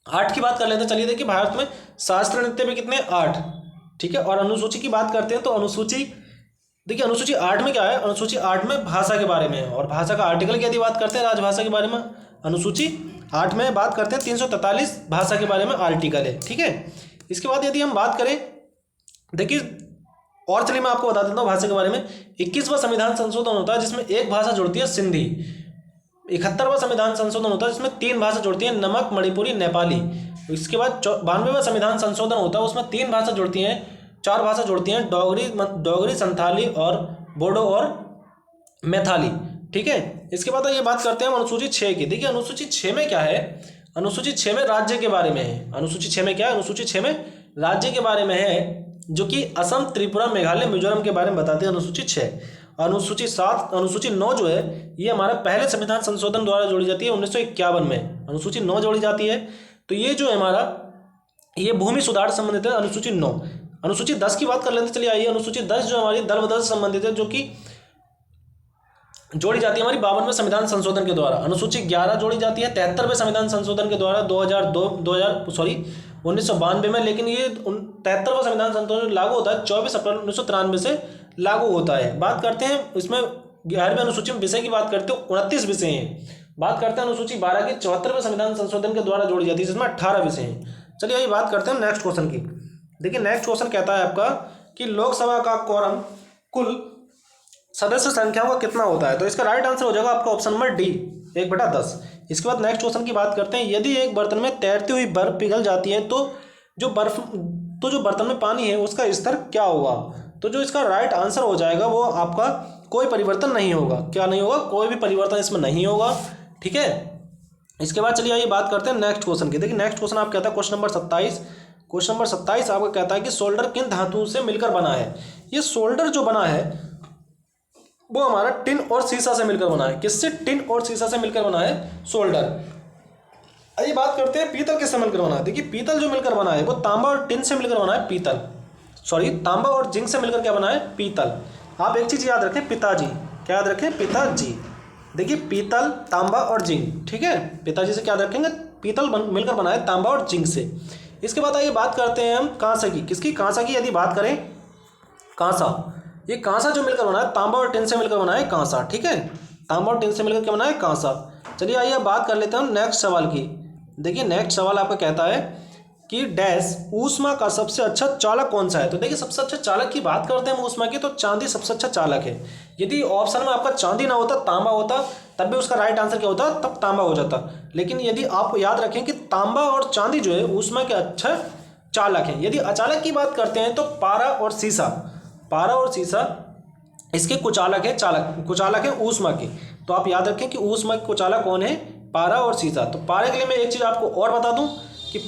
8 की बात कर लेते हैं। चलिए देखिए भारत में शास्त्र नृत्य में कितने 8। ठीक है, और अनुसूची की बात करते हैं तो अनुसूची देखिए अनुसूची 8 में क्या है, अनुसूची 8 में भाषा के बारे में है और भाषा का आर्टिकल की यदि बात करते हैं राजभाषा के बारे में, अनुसूची 8 में बात करते हैं 343 भाषा के बारे में आर्टिकल है। ठीक है, इसके बाद यदि हम बात करें, देखिए और चलिए मैं आपको बता देता हूँ भाषा के बारे में। 21वां संविधान संशोधन होता है जिसमें एक भाषा जुड़ती है सिंधी। 71वां संविधान संशोधन होता है जिसमें 3 भाषा जुड़ती है, नमक, मणिपुरी, नेपाली। इसके बाद 92वां संविधान संशोधन होता है, उसमें 3 भाषा जुड़ती हैं, 4 भाषा जुड़ती हैं, डोगरी, संथाली और बोडो और मैथाली। ठीक है, इसके बाद ये बात करते हैं अनुसूची 6 की। देखिए अनुसूची 6 में क्या है, अनुसूची 6 में राज्य के बारे में है। अनुसूची 6 में क्या है, अनुसूची 6 में राज्य के बारे में है, जो कि असम, त्रिपुरा, मेघालय, मिजोरम के बारे में बताते हैं अनुसूची 6। अनुसूची 7, अनुसूची 9 जो है ये हमारा पहले संविधान संशोधन द्वारा जोड़ी जाती है 1951 में। अनुसूची 9 जोड़ी जाती है, तो ये जो है हमारा ये भूमि सुधार से संबंधित है, अनुसूची 9। अनुसूची 10 की बात कर लेते, चलिए आइए अनुसूची 10 जो हमारी दल बदल से संबंधित है, जो कि जोड़ी जाती है हमारी 52वें संविधान संशोधन के द्वारा। अनुसूची 11 जोड़ी जाती है 73वें संविधान संशोधन के द्वारा 1992 में, लेकिन ये 73वां संविधान संशोधन लागू होता है 24 अप्रैल 1993 से लागू होता है। बात करते हैं इसमें 11वीं अनुसूची में विषय की बात करते हैं 29 विषय हैं। बात करते हैं अनुसूची 12 की 74वें संविधान संशोधन के द्वारा जोड़ी जाती है, जिसमें 18 विषय हैं। चलिए आइए बात करते हैं नेक्स्ट क्वेश्चन की। देखिए नेक्स्ट क्वेश्चन कहता है आपका कि लोकसभा का क्वोरम कुल सदस्य संख्या का कितना होता है, तो इसका राइट आंसर हो जाएगा आपका ऑप्शन नंबर डी, 1/10। इसके बाद नेक्स्ट क्वेश्चन की बात करते हैं, यदि एक बर्तन में तैरती हुई बर्फ पिघल जाती है तो जो बर्तन में पानी है उसका स्तर क्या होगा, तो जो इसका राइट आंसर हो जाएगा वो आपका कोई परिवर्तन नहीं होगा। क्या नहीं होगा, कोई भी परिवर्तन इसमें नहीं होगा। ठीक है, इसके बाद चलिए आइए बात करते हैं नेक्स्ट क्वेश्चन की। देखिए नेक्स्ट क्वेश्चन आप कहता है क्वेश्चन नंबर 27। क्वेश्चन नंबर 27 आपका कहता है कि सोल्डर किन धातुओं से मिलकर बना है। ये सोल्डर जो बना है वो हमारा टिन और सीसा से मिलकर बना है। किससे, टिन और सीसा से मिलकर बना है सोल्डर। आइए बात करते हैं पीतल किससे मिलकर बना है। देखिए पीतल जो मिलकर बना है वो तांबा और टिन से मिलकर बना है पीतल, तांबा और जिंक से मिलकर क्या बना है, पीतल। आप एक चीज याद रखें, पिताजी, क्या याद रखें, पिताजी। देखिए पीतल, तांबा और जिंक, ठीक है, पिताजी से क्या रखेंगे, पीतल मिलकर बना है तांबा और जिंक से। इसके बाद आइए बात करते हैं हम कांसा की। किसकी, कांसा की। यदि बात करें कांसा, ये कांसा जो मिलकर बना है तांबा और टिन से मिलकर बना है कांसा, ठीक है, तांबा और टिन से मिलकर क्या बना है, कांसा। चलिए आइए अब बात कर लेते हैं हम नेक्स्ट सवाल की। देखिए नेक्स्ट सवाल आपका कहता है कि डैश ऊष्मा का सबसे अच्छा चालक कौन सा है। तो देखिए सबसे अच्छा चालक की बात करते हैं हम ऊष्मा की, तो चांदी सबसे अच्छा चालक है। यदि ऑप्शन में आपका चांदी ना होता, तांबा होता, तब भी उसका राइट आंसर क्या होता, तब तांबा हो जाता। लेकिन यदि आप याद रखें कि तांबा और चांदी जो है ऊष्मा के अच्छा चालक है। यदि अचालक की बात करते हैं तो पारा और सीसा, पारा और सीसा इसके कुचालक है, चालक कुचालक है ऊष्मा के। तो आप याद रखें कि ऊष्मा के कुचालक कौन है, पारा और सीसा। तो पारे के लिए मैं एक चीज़ आपको और बता दूं कि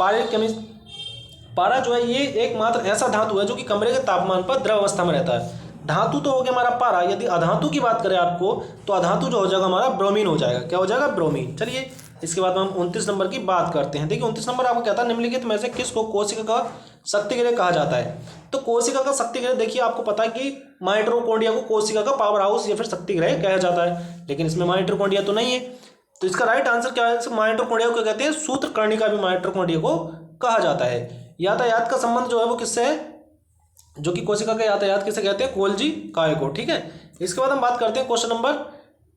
पारा जो है ये एकमात्र ऐसा धातु है जो कि कमरे के तापमान पर द्रव अवस्था में रहता है। धातु तो हो गया हमारा पारा। यदि अधातु की बात करें आपको, तो अधातु जो हो जाएगा हमारा ब्रोमीन हो जाएगा। क्या हो जाएगा, ब्रोमीन। चलिए इसके बाद हम 29 नंबर की बात करते हैं। देखिए 29 नंबर आपको कहता है निम्नलिखित में से किसको कोशिका का शक्तिगृह कहा जाता है। तो कोशिका का शक्तिगृह, देखिए आपको पता है कि माइटोकॉन्ड्रिया को कोशिका का पावर हाउस या फिर शक्तिगृह कहा जाता है, लेकिन इसमें माइटोकॉन्ड्रिया तो नहीं है। तो इसका राइट आंसर क्या है, माइटोकॉन्ड्रिया को कहते हैं सूत्रकर्णिका भी माइटोकॉन्ड्रिया को कहा जाता है। यातायात का संबंध जो है वो किससे है, जो कि कोशिका का यातायात किसे कहते हैं, गोल्जी काय को, ठीक है। इसके बाद हम बात करते हैं क्वेश्चन नंबर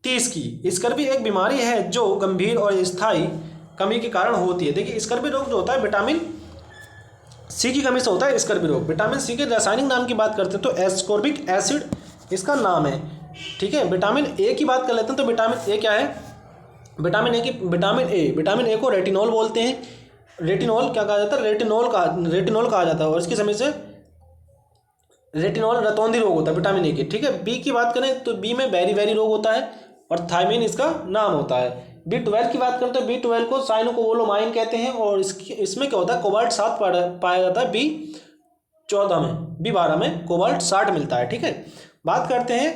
30 की। स्कर्वी एक बीमारी है जो गंभीर और स्थायी कमी के कारण होती है। देखिए स्कर्वी रोग जो होता है विटामिन सी की कमी से होता है स्कर्वी रोग। विटामिन सी के रासायनिक नाम की बात करते हैं तो एस्कॉर्बिक एसिड इसका नाम है, ठीक है। विटामिन ए की बात कर लेते हैं तो विटामिन ए क्या है, विटामिन ए को रेटिनॉल बोलते हैं। रेटिनॉल क्या कहा जाता है, रेटिनॉल कहा जाता है, और इसकी समय से रेटिनॉल रतौंधी रोग होता है विटामिन ए के, ठीक है। बी की बात करें तो बी में बेरी रोग होता है और थायमिन इसका नाम होता है। B12 की बात करें तो B12 को साइनोकोवोलोमाइन कहते हैं, और इसमें क्या होता है, कोबाल्ट 7 पाया जाता है B14 में, B12 में कोबाल्ट 60 मिलता है, ठीक है। बात करते हैं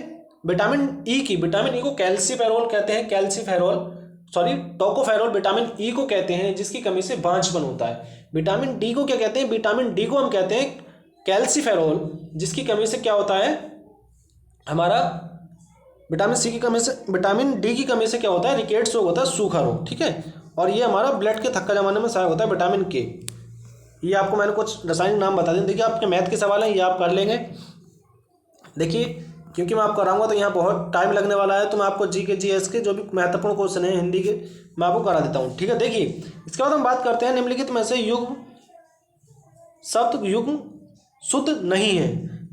विटामिन ई की। विटामिन ई को कैल्सीफेरोल कहते हैं, टोकोफेरोल विटामिन ई को कहते हैं, जिसकी कमी से बांझपन होता है। विटामिन डी को क्या कहते हैं, विटामिन डी को हम कहते हैं कैल्सीफेरोल, जिसकी कमी से क्या होता है हमारा, विटामिन सी की कमी से, विटामिन डी की कमी से क्या होता है, रिकेट्स रोग होता है, सूखा रोग, ठीक है। और ये हमारा ब्लड के थक्का जमाने में सहायक होता है विटामिन के। ये आपको मैंने कुछ रासायनिक नाम बता दें। देखिए आपके मैथ के सवाल हैं, ये आप कर लेंगे। देखिए क्योंकि मैं आपको कराऊंगा तो यहाँ बहुत टाइम लगने वाला है, तो मैं आपको GS के जो भी महत्वपूर्ण क्वेश्चन है हिंदी के मैं आपको करा देता हूँ, ठीक है। देखिए इसके बाद हम बात करते हैं निम्नलिखित में से युग्म शब्द युग्म शुद्ध नहीं है।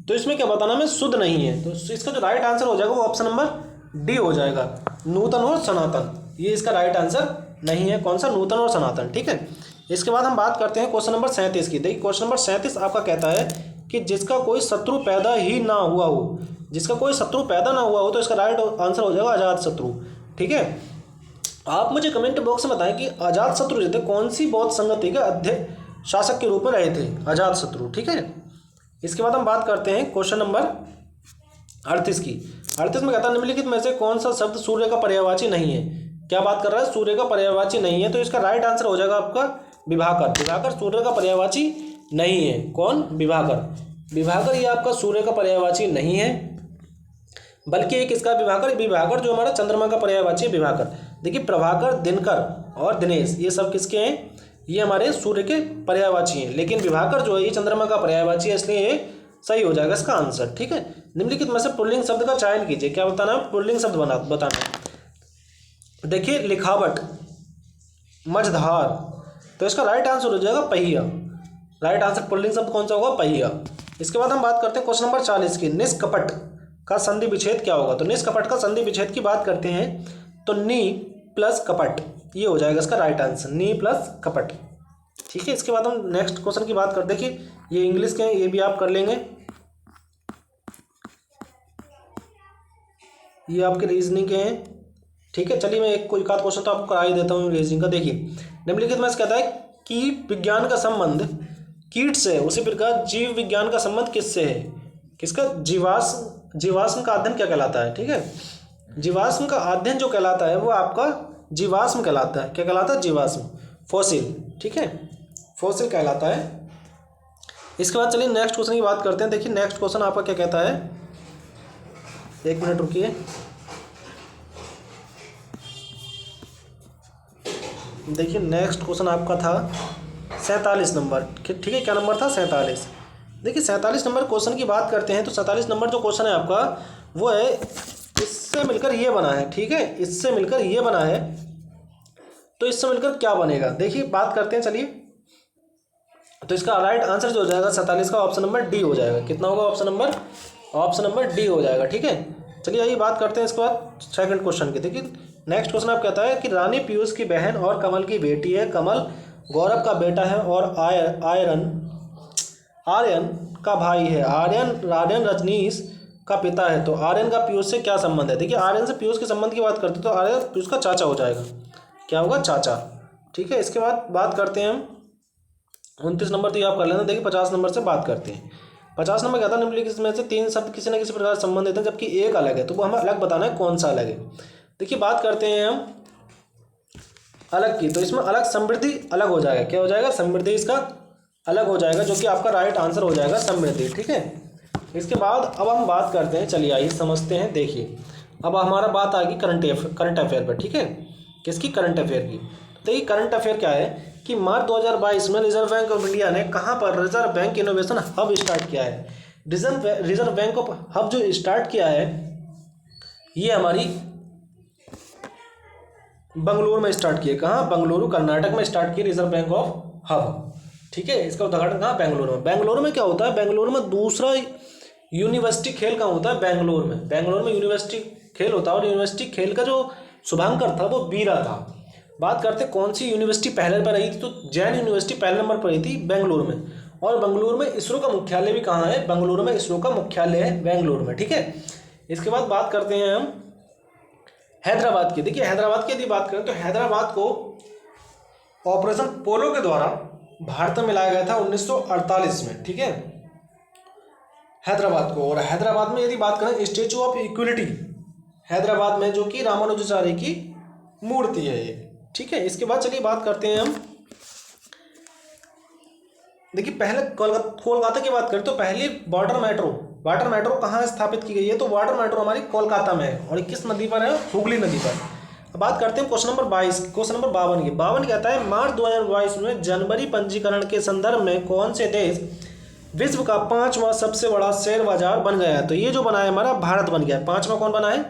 तो इसमें क्या बताना है, शुद्ध नहीं है। तो इसका जो राइट आंसर हो जाएगा वो ऑप्शन नंबर डी हो जाएगा, नूतन और सनातन। ये इसका राइट आंसर नहीं है, कौन सा, नूतन और सनातन, ठीक है। इसके बाद हम बात करते हैं क्वेश्चन नंबर 37 की। देखिए क्वेश्चन नंबर 37 आपका कहता है कि जिसका कोई शत्रु पैदा ही ना हुआ हो, जिसका कोई शत्रु पैदा ना हुआ हो, तो इसका राइट आंसर हो जाएगा अजात शत्रु, ठीक है। आप मुझे कमेंट बॉक्स में बताएं कि अजात शत्रु जो थे कौन सी बौद्ध संगति के अध्यक्ष शासक के रूप में रहे थे, अजात शत्रु, ठीक है। इसके बाद हम बात करते हैं क्वेश्चन नंबर 38 की। 38 में कहता है निम्नलिखित में से कौन सा शब्द सूर्य का पर्यायवाची नहीं है। क्या बात कर रहा है, सूर्य का पर्यायवाची नहीं है। तो इसका राइट आंसर हो जाएगा आपका विभाकर। विभाकर सूर्य का पर्यायवाची नहीं है। कौन, विभाकर। विभाकर ये आपका सूर्य का पर्यायवाची नहीं है, बल्कि एक इसका विभाकर जो हमारा चंद्रमा का पर्यायवाची है, विभाकर। देखिए प्रभाकर, दिनकर और दिनेश ये सब किसके हैं, ये हमारे सूर्य के पर्यायवाची हैं, लेकिन विभाकर जो है ये चंद्रमा का पर्यायवाची है, इसलिए ये सही हो जाएगा इसका आंसर, ठीक है। निम्नलिखित में से पुल्लिंग शब्द का चयन कीजिए। क्या बताना है, पुल्लिंग शब्द बताना। देखिए लिखावट, मझधार, तो इसका राइट आंसर हो जाएगा पहिया। राइट आंसर पुल्लिंग शब्द कौन सा होगा, पहिया। इसके बाद हम बात करते हैं क्वेश्चन नंबर 40 की। निष्कपट का संधि विच्छेद क्या होगा। तो निष्कपट का संधि विच्छेद की बात करते हैं तो नी प्लस कपट, ये हो जाएगा इसका राइट आंसर, नी प्लस कपट, ठीक है। इसके बाद हम नेक्स्ट क्वेश्चन की बात करते हैं। देखिए ये इंग्लिश के हैं, ये भी आप कर लेंगे। ये आपके रीजनिंग के हैं, ठीक है। चलिए मैं एक कोई आध क्वेश्चन तो आपको करा ही देता हूँ रीजनिंग का। देखिए निम्नलिखित में कहता है कीट विज्ञान का संबंध कीट से है, उसी प्रकार जीव विज्ञान का संबंध किससे है। किसका, जीवाश्म का अध्ययन क्या कहलाता है, ठीक है। जीवाश्म का अध्ययन जो कहलाता है वो आपका जीवाश्म कहलाता है। क्या कहलाता है, जीवाश्म, फॉसिल, ठीक है, फॉसिल कहलाता है। इसके बाद चलिए नेक्स्ट क्वेश्चन की बात करते हैं। देखिए नेक्स्ट क्वेश्चन आपका क्या कहता है, एक मिनट रुकिए। देखिए नेक्स्ट क्वेश्चन आपका था 47 नंबर, ठीक है। क्या नंबर था? 47। देखिए 47 नंबर क्वेश्चन की बात करते हैं तो 47 नंबर जो क्वेश्चन है आपका वो है, इससे मिलकर ये बना है, ठीक है, इससे मिलकर ये बना है, तो इससे मिलकर क्या बनेगा? देखिए बात करते हैं, चलिए। तो इसका राइट आंसर जो हो जाएगा 47 का ऑप्शन नंबर डी हो जाएगा। कितना होगा? ऑप्शन नंबर डी हो जाएगा, ठीक है। चलिए आइए बात करते हैं इसके बाद सेकंड क्वेश्चन की। देखिए नेक्स्ट क्वेश्चन आप कहता है कि रानी पीयूष की बहन और कमल की बेटी है, कमल गौरव का बेटा है और आर्यन का भाई है, आर्यन रजनीश का पिता है, तो आर्यन का पीयूष से क्या संबंध है? देखिए आर्यन से पीयूष के संबंध की बात करते हैं तो आर्यन पीयूष का चाचा हो जाएगा। क्या होगा? चाचा, ठीक है। इसके बाद बात करते हैं हम 29 नंबर, तो ये आप कर लेना। देखिए 50 नंबर से बात करते हैं। 50 नंबर कहता है निम्नलिखित में से 3 शब्द किसी न किसी प्रकार संबंधित हैं जबकि एक अलग है, तो वो हमें अलग बताना है कौन सा अलग है। देखिए बात करते हैं हम अलग की, तो इसमें अलग समृद्धि अलग हो जाएगा। क्या हो जाएगा? समृद्धि इसका अलग हो जाएगा, जो कि आपका राइट आंसर हो जाएगा समृद्धि, ठीक है। इसके बाद अब हम बात करते हैं, चलिए आइए समझते हैं। देखिए अब हमारा बात आ गई करंट अफेयर पर, ठीक है। किसकी? करंट अफेयर की। देखिए करंट अफेयर क्या है कि मार्च 2022 में रिजर्व बैंक ऑफ इंडिया ने कहाँ पर reserve bank innovation hub start किया है। रिजर्व बैंक ऑफ हब जो स्टार्ट किया है ये हमारी बंगलुरु में स्टार्ट किए। कहाँ? बंगलुरु, कर्नाटक में स्टार्ट किए रिजर्व बैंक ऑफ हब, ठीक है। इसका उद्घाटन कहाँ? बेंगलुरु में। बेंगलुरु में क्या होता है? बेंगलुरु में दूसरा यूनिवर्सिटी खेल कहाँ होता है? बेंगलुरु में यूनिवर्सिटी खेल होता है, और यूनिवर्सिटी खेल का जो शुभांकर था वो बीरा था। बात करते कौन सी यूनिवर्सिटी पहले पर रही थी, तो जैन यूनिवर्सिटी पहले नंबर पर रही थी बेंगलुरु में। और बेंगलुरु में इसरो का मुख्यालय भी कहाँ है? बेंगलुरु में इसरो का मुख्यालय है बेंगलुरु में, ठीक है। इसके बाद बात करते हैं हम हैदराबाद की। देखिए हैदराबाद की यदि बात करें तो हैदराबाद को ऑपरेशन पोलो के द्वारा भारत में मिलाया गया था 1948 में, ठीक है, हैदराबाद को। और हैदराबाद में यदि बात करें स्टैचू ऑफ इक्वलिटी हैदराबाद में, जो कि रामानुजाचार्य की मूर्ति है ये, ठीक है। इसके बाद चलिए बात करते हैं हम, देखिए पहले कोलकाता की बात करें तो पहली वाटर मेट्रो कहाँ स्थापित की गई है? तो वाटर मेट्रो हमारी कोलकाता में है, और किस नदी पर है? हुगली नदी पर। अब बात करते हैं क्वेश्चन नंबर 52 की। 52 कहता है मार्च 2022 में जनवरी पंजीकरण के संदर्भ में कौन से देश विश्व का 5वां सबसे बड़ा शेयर बाजार बन गया है? तो ये जो बना है हमारा भारत बन गया है। 5वां कौन बना है?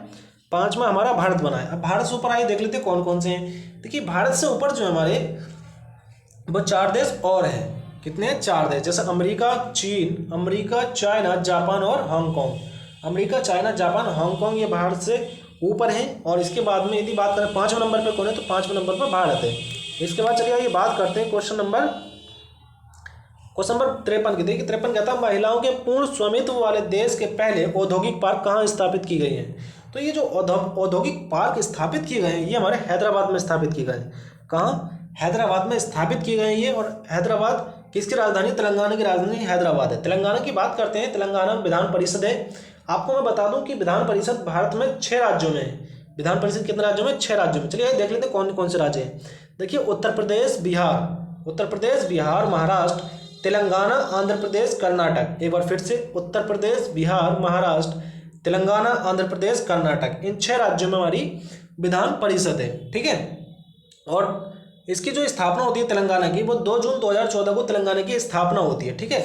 5वां हमारा भारत बना है। अब भारत से ऊपर आइए देख लेते हैं कौन कौन से हैं। देखिए भारत से ऊपर जो हमारे वो 4 देश और हैं। कितने हैं? 4 देश, जैसे अमेरिका, चाइना, जापान और Hong Kong. America, China, Japan, Hong Kong ये भारत से ऊपर हैं। और इसके बाद में यदि बात करें 5वें नंबर पर कौन है, तो 5वें नंबर पर भारत है। इसके बाद चलिए ये बात करते हैं क्वेश्चन नंबर 53 की। देखिए 53 कहता है महिलाओं के पूर्ण स्वामित्व वाले देश के पहले औद्योगिक पार्क कहाँ स्थापित की गई हैं? तो ये जो औद्योगिक पार्क स्थापित किए गए हैं ये हमारे हैदराबाद में स्थापित किए गए हैं। कहाँ? हैदराबाद में स्थापित किए गए हैं ये। और हैदराबाद किसकी राजधानी? तेलंगाना की राजधानी हैदराबाद है। तेलंगाना की बात करते हैं, तेलंगाना में विधान परिषद है। आपको मैं बता दूं कि विधान परिषद भारत में 6 राज्यों में है। विधान परिषद कितने राज्यों में? 6 राज्यों में। चलिए देख लेते हैं कौन कौन से राज्य हैं। देखिए उत्तर प्रदेश, बिहार, महाराष्ट्र, तेलंगाना, आंध्र प्रदेश, कर्नाटक। एक बार फिर से उत्तर प्रदेश, बिहार, महाराष्ट्र, तेलंगाना, आंध्र प्रदेश, कर्नाटक, इन 6 राज्यों में हमारी विधान परिषद है, ठीक है। और इसकी जो स्थापना होती है तेलंगाना की, वो 2 जून 2014 को तेलंगाना की स्थापना होती है, ठीक है।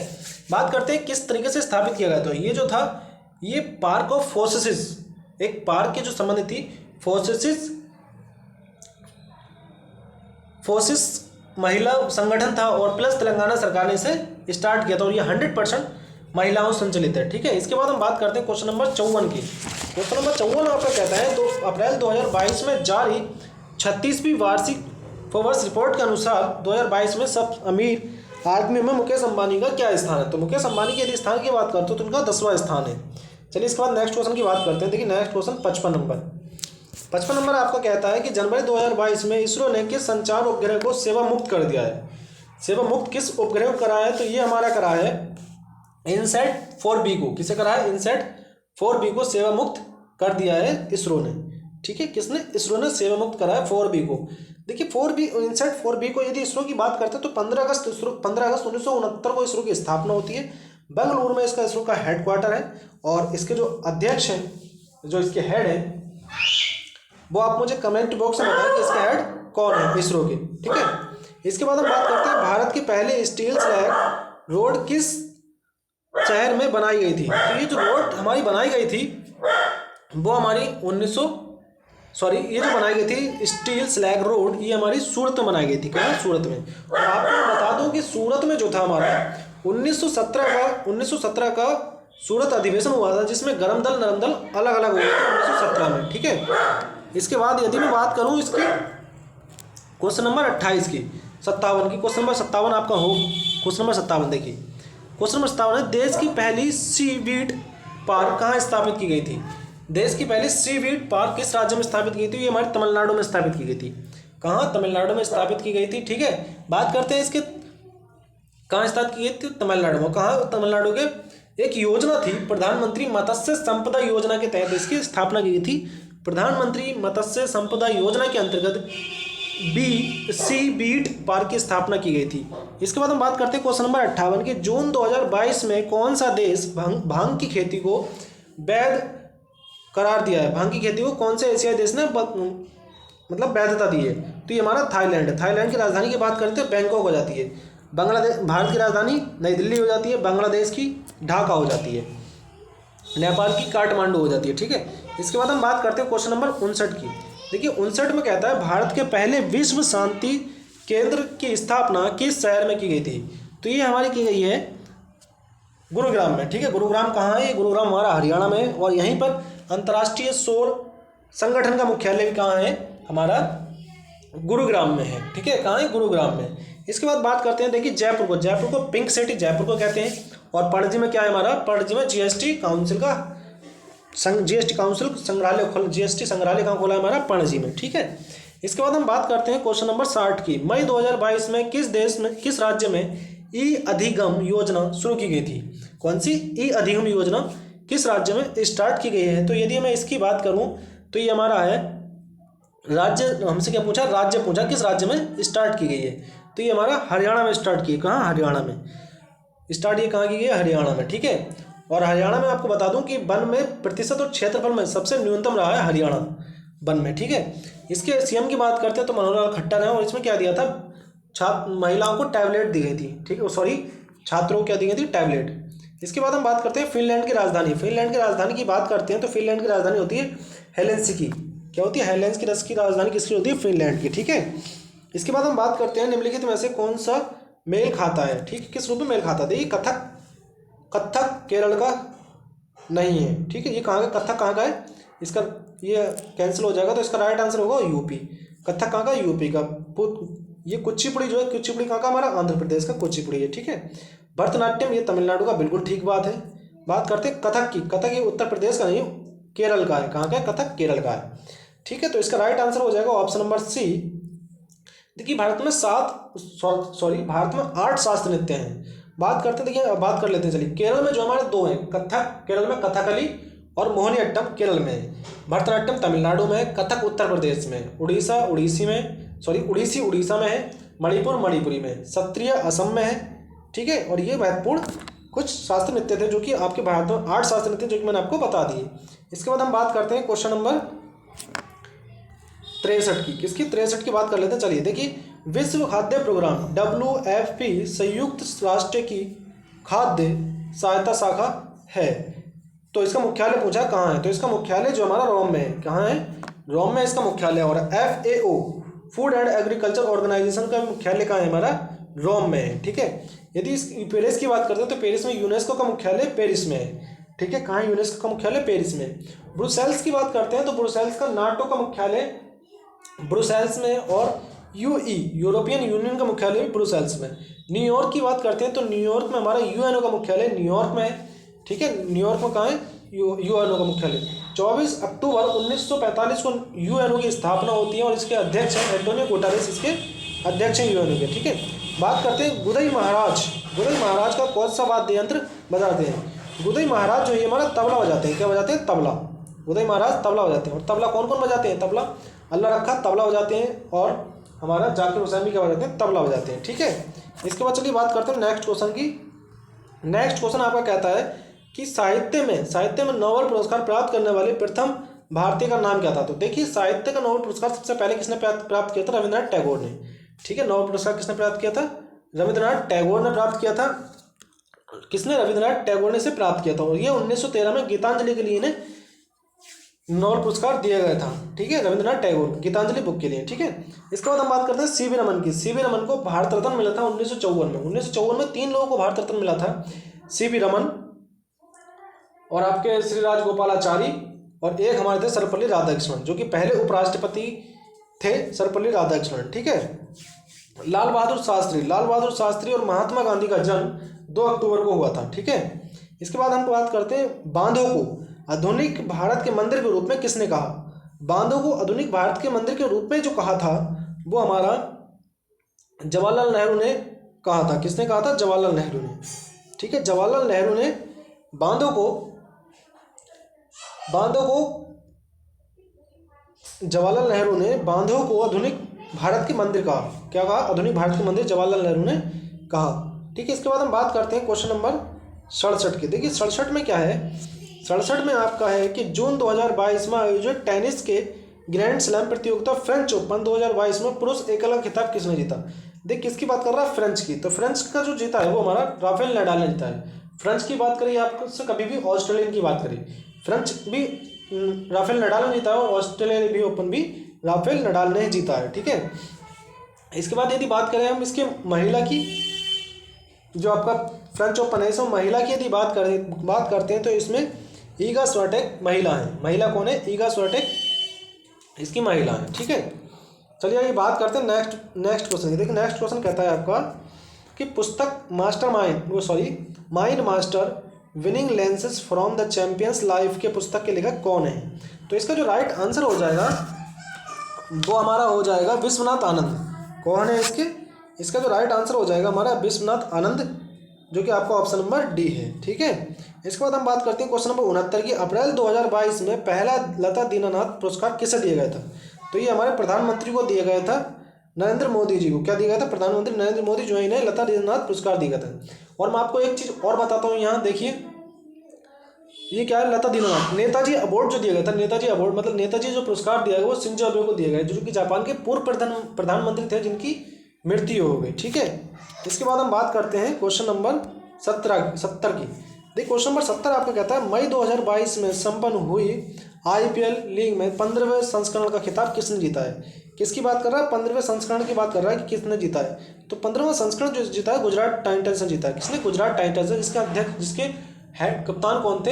बात करते हैं किस तरीके से स्थापित किया गया। तो ये जो था ये पार्क ऑफ फोर्सेस, एक पार्क के जो संबंधित थी फोर्सेस महिला संगठन था, और प्लस तेलंगाना सरकार ने इसे स्टार्ट किया था, और ये 100% महिलाओं संचालित है, ठीक है। इसके बाद हम बात करते हैं क्वेश्चन नंबर 54 की। क्वेश्चन नंबर 54 आपका कहता है 2 अप्रैल 2022 में जारी 36वीं वार्षिक फोर्ब्स रिपोर्ट के अनुसार 2022 में सब अमीर आदमी में मुकेश अंबानी का क्या स्थान है? तो मुकेश अंबानी के यदि स्थान की बात करते हो तो उनका 10वां स्थान है। चलिए इसके बाद नेक्स्ट क्वेश्चन की बात करते हैं। देखिए नेक्स्ट क्वेश्चन 55 नंबर आपका कहता है कि जनवरी 2022 में इसरो ने किस संचार उपग्रह को सेवा मुक्त कर दिया है? सेवा मुक्त किस उपग्रह को करा है? तो ये हमारा करा है इनसैट 4B को। किसे करा है? इनसैट 4B को सेवा मुक्त कर दिया है इसरो ने, ठीक है। किसने? इसरो ने सेवा मुक्त करा है 4B को। देखिए 4B इनसैट 4B को यदि इसरो की बात करते हैं तो 15 अगस्त 1969 को इसरो की स्थापना होती है। बेंगलुरु में इसका इसरो का हेडक्वार्टर है, और इसके जो अध्यक्ष हैं, जो इसके हेड हैं, वो आप मुझे कमेंट बॉक्स में बताएं कि इसके हेड कौन है इसरो के, ठीक है। इसके बाद हम बात करते हैं भारत के पहले स्टील स्लैग रोड किस शहर में बनाई गई थी। तो ये जो रोड हमारी बनाई गई थी वो हमारी ये जो बनाई गई थी स्टील स्लैग रोड, ये हमारी सूरत में बनाई गई थी। कहाँ? सूरत में। और आपको बता दूं कि सूरत में जो था हमारा 1917 का सूरत अधिवेशन हुआ था, जिसमें गरम दल नरम दल अलग अलग हुए थे 1917 में, ठीक है। इसके बाद यदि मैं बात करूं इसकी क्वेश्चन नंबर 28 की 57 की, क्वेश्चन नंबर 57 आपका हो, क्वेश्चन नंबर 57 देखिए। क्वेश्चन नंबर 57 है, देश की पहली सीवीड पार्क कहाँ स्थापित की गई थी। देश की पहली सीवीड पार्क किस राज्य में स्थापित की थी। ये हमारे तमिलनाडु में स्थापित की गई थी। कहाँ? तमिलनाडु में स्थापित की गई थी, ठीक है। बात करते हैं इसके कहाँ स्थापित की गई थी, तमिलनाडु में। कहाँ? तमिलनाडु के एक योजना थी प्रधानमंत्री मत्स्य संपदा योजना के तहत इसकी स्थापना की गई थी। प्रधानमंत्री मत्स्य संपदा योजना के अंतर्गत सीवीड पार्क की स्थापना की गई थी। इसके बाद हम बात करते हैं क्वेश्चन नंबर 58 के, जून 2022 में कौन सा देश भांग की खेती को वैध करार दिया है। भांग की खेती को कौन से एशियाई देश ने मतलब वैधता दी है। तो ये हमारा थाईलैंड है। थाईलैंड की राजधानी की बात करते हैं बैंकॉक हो जाती है। बांग्लादेश, भारत की राजधानी नई दिल्ली हो जाती है। बांग्लादेश की ढाका हो जाती है। नेपाल की काठमांडू हो जाती है, ठीक है। इसके बाद हम बात करते हैं क्वेश्चन नंबर 59 की। देखिए 59 में कहता है भारत के पहले विश्व शांति केंद्र की स्थापना किस शहर में की गई थी। तो ये हमारी की गई है गुरुग्राम में, ठीक है। गुरुग्राम कहाँ है? ये गुरुग्राम हमारा हरियाणा में है। और यहीं पर अंतर्राष्ट्रीय सौर संगठन का मुख्यालय भी कहाँ है? हमारा गुरुग्राम में है, ठीक है। कहाँ है? गुरुग्राम में। इसके बाद बात करते हैं देखिए जयपुर को पिंक सिटी जयपुर को कहते हैं। और पणजी में क्या है हमारा? पणजी में जीएसटी काउंसिल संग्रहालय कहाँ खोला है? हमारा पणजी में, ठीक है। इसके बाद हम बात करते हैं क्वेश्चन नंबर 60 की। मई 2022 में किस राज्य में ई अधिगम योजना शुरू की गई थी। कौन सी? ई अधिगम योजना किस राज्य में स्टार्ट की गई है। तो यदि मैं इसकी बात करूं तो ये हमारा है राज्य, हमसे क्या पूछा? राज्य पूछा, किस राज्य में स्टार्ट की गई है। तो ये हमारा हरियाणा में स्टार्ट की है। कहाँ? हरियाणा में स्टार्ट ये कहाँ की गई है? हरियाणा में, ठीक है। और हरियाणा में आपको बता दूं कि वन में प्रतिशत और क्षेत्रफल में सबसे न्यूनतम रहा है हरियाणा वन में, ठीक है। इसके सीएम की बात करते हैं तो मनोहर लाल खट्टर है। और इसमें क्या दिया था? महिलाओं को टैबलेट दी गई थी, ठीक है। सॉरी, छात्रों को क्या दी गई थी? टैबलेट। इसके बाद हम बात करते हैं फिनलैंड की राजधानी। फिनलैंड की राजधानी की बात करते हैं तो फिनलैंड की राजधानी होती है हेलेंसिकी। क्या होती है? हेलेंसिकी की राजधानी किसकी होती है? फिनलैंड की, ठीक है। इसके बाद हम बात करते हैं निम्नलिखित में से कौन सा मेल खाता है, ठीक है। किस रूप में मेल खाता है? देखिए कथक केरल का नहीं है, ठीक है। ये कहाँ का? कथक कहाँ का है? इसका ये कैंसिल हो जाएगा तो इसका राइट आंसर होगा यूपी। कथक कहाँ का? यूपी का। ये कुचिपुड़ी जो है, कुचिपुड़ी कहाँ का? हमारा आंध्र प्रदेश का कुचिपुड़ी है, ठीक है। भरतनाट्यम ये तमिलनाडु का, बिल्कुल ठीक बात है। बात करते हैं कथक की। कथक ये उत्तर प्रदेश का नहीं, केरल का है। कहाँ का है? कथक केरल का है, ठीक है। तो इसका राइट आंसर हो जाएगा ऑप्शन नंबर सी। देखिए भारत में 8 शास्त्रीय नृत्य हैं। बात करते हैं, देखिए बात कर लेते हैं, चलिए। केरल में जो हमारे 2 हैं, कथक केरल में कथकली और मोहिनीअट्टम केरल में है। भरतनाट्यम तमिलनाडु में है। कथक उत्तर प्रदेश में। उड़ीसी उड़ीसा में है। मणिपुर मणिपुरी में। सत्रिय असम में है, ठीक है। और ये महत्वपूर्ण कुछ शास्त्रीय नृत्य थे जो कि आपके भारत में 8 शास्त्रीय नृत्य जो कि मैंने आपको बता दिए। इसके बाद हम बात करते हैं क्वेश्चन नंबर 63 की। किसकी? 63 की बात कर लेते हैं, चलिए। देखिए विश्व खाद्य प्रोग्राम WFP संयुक्त राष्ट्र की खाद्य सहायता शाखा है। तो इसका मुख्यालय पूछा कहाँ है। तो इसका मुख्यालय जो हमारा रोम में है। कहाँ है? रोम में इसका मुख्यालय। और FAO food and agriculture organization का मुख्यालय कहाँ है? हमारा रोम में है, ठीक है। यदि इस पेरिस की बात करते हैं तो पेरिस में यूनेस्को का मुख्यालय पेरिस में है, ठीक है। कहाँ है यूनेस्को का मुख्यालय? पेरिस में। ब्रुसेल्स की बात करते हैं तो ब्रुसेल्स का नाटो का मुख्यालय ब्रुसेल्स में। और यूरोपियन यूनियन का मुख्यालय भी ब्रुसेल्स में। न्यूयॉर्क की बात करते हैं तो न्यूयॉर्क में हमारा UNO का मुख्यालय न्यूयॉर्क में है, ठीक है। न्यूयॉर्क में कहाँ है? UNO का मुख्यालय। 24 अक्टूबर 1945 को UNO की स्थापना होती है और इसके अध्यक्ष हैं एंटोनियो गुटेरेस, इसके अध्यक्ष हैं UNO के, ठीक है। बात करते हैं गुदई महाराज का कौन सा वाद्य यंत्र बजाते हैं। गुदई महाराज जो है हमारा तबला बजाते हैं। क्या बजाते हैं? तबला। गुदई महाराज तबला बजाते हैं। और तबला कौन कौन बजाते हैं? तबला अल्लाह रखा तबला बजाते हैं। और हमारा जाकिर हुसैन भी क्या बजाते हैं? तबला बजाते हैं, ठीक है। इसके बाद चलिए बात करते हैं नेक्स्ट क्वेश्चन की। नेक्स्ट क्वेश्चन आपका कहता है कि साहित्य में नोबेल पुरस्कार प्राप्त करने वाले प्रथम भारतीय का नाम क्या था? तो देखिए साहित्य का नोबेल पुरस्कार सबसे पहले किसने प्राप्त किया था? रविंद्रनाथ टैगोर ने। ठीक है, नोबेल पुरस्कार किसने प्राप्त किया था? रविंद्रनाथ टैगोर ने प्राप्त किया था। किसने? रविंद्रनाथ टैगोर ने इसे प्राप्त किया था। और ये 1913 में गीतांजलि के लिए इन्हें नोबेल पुरस्कार दिया गया था। ठीक है, रविंद्रनाथ टैगोर गीतांजलि बुक के लिए। ठीक है, इसके बाद हम बात करते हैं सीवी रमन की। सीवी रमन को भारत रत्न मिला था 1954 में। 1954 में 3 लोगों को भारत रत्न मिला था, सीवी रमन और आपके श्री राजगोपालाचारी और एक हमारे थे सर्वपल्ली राधाकृष्णन, जो कि पहले उपराष्ट्रपति थे सर्वपल्ली राधाकृष्णन। ठीक है, लाल बहादुर शास्त्री और महात्मा गांधी का जन्म 2 अक्टूबर को हुआ था। ठीक है, इसके बाद हम बात करते हैं बांधों को आधुनिक भारत के मंदिर के रूप में किसने कहा? बांधों को आधुनिक भारत के मंदिर के रूप में जो कहा था वो हमारा जवाहरलाल नेहरू ने कहा था। किसने कहा था? जवाहरलाल नेहरू ने। ठीक है, जवाहरलाल नेहरू ने बांधों को आधुनिक भारत के मंदिर कहा। क्या कहा? आधुनिक भारत के मंदिर जवाहरलाल नेहरू ने कहा। ठीक है, इसके बाद हम बात करते हैं क्वेश्चन नंबर 67 की। देखिए 67 में क्या है? 67 में आपका है कि जून 2022 में आयोजित टेनिस के ग्रैंड स्लैम प्रतियोगिता फ्रेंच ओपन 2022 में पुरुष एकल का खिताब किसने जीता? देख किसकी बात कर रहा है? फ्रेंच की। तो फ्रेंच का जो जीता है वो हमारा राफेल नडाल ने जीता है। फ्रेंच की बात करिए आपसे कभी भी ऑस्ट्रेलियन की बात करिए, फ्रेंच भी राफेल नडाल ने जीता है और ऑस्ट्रेलियन भी ओपन भी राफेल नडाल ने जीता है। ठीक है, इसके बाद यदि बात करें हम इसके महिला की, जो आपका फ्रेंच ओपन है इसमें महिला की यदि बात करते हैं तो इसमें ईगा स्विएटेक महिला है। महिला कौन है? ईगा स्विएटेक इसकी महिला है। ठीक है, चलिए ये बात करते हैं नेक्स्ट क्वेश्चन की। देखिए नेक्स्ट क्वेश्चन कहता है आपका कि पुस्तक mind master winning lenses from the champions life के पुस्तक के लेखक कौन है? तो इसका जो राइट आंसर हो जाएगा वो हमारा हो जाएगा विश्वनाथ आनंद। कौन है इसका जो राइट आंसर हो जाएगा हमारा विश्वनाथ आनंद, जो कि आपका ऑप्शन नंबर डी है। ठीक है, इसके बाद हम बात करते हैं क्वेश्चन नंबर 69 की। अप्रैल 2022 में पहला लता दीनानाथ पुरस्कार किसे दिया गया था? तो ये हमारे प्रधानमंत्री को दिया गया था, नरेंद्र मोदी जी को। क्या दिया गया था? प्रधानमंत्री नरेंद्र मोदी जो इन्हें लता दीनानाथ पुरस्कार दिया गया था। और मैं आपको एक चीज़ और बताता हूँ, यहाँ देखिए ये क्या है? लता दीनानाथ नेताजी अवार्ड जो दिया गया था, नेताजी अवार्ड मतलब नेताजी जो पुरस्कार दिया गया वो शिंजो आबे को दिया गया, जो कि जापान के पूर्व प्रधानमंत्री थे जिनकी मृत्यु हो गई। ठीक है, इसके बाद हम बात करते हैं क्वेश्चन नंबर 70 की। देखिए क्वेश्चन नंबर 70 आपका कहता है मई 2022 में संपन्न हुई IPL लीग में 15वें संस्करण का खिताब किसने जीता है? किसकी बात कर रहा है? 15वें संस्करण की बात कर रहा है कि किसने जीता है। तो 15वां संस्करण जो जीता है गुजरात टाइटंस ने जीता है। किसने? गुजरात टाइटंस है, जिसके अध्यक्ष जिसके हेड कप्तान कौन थे?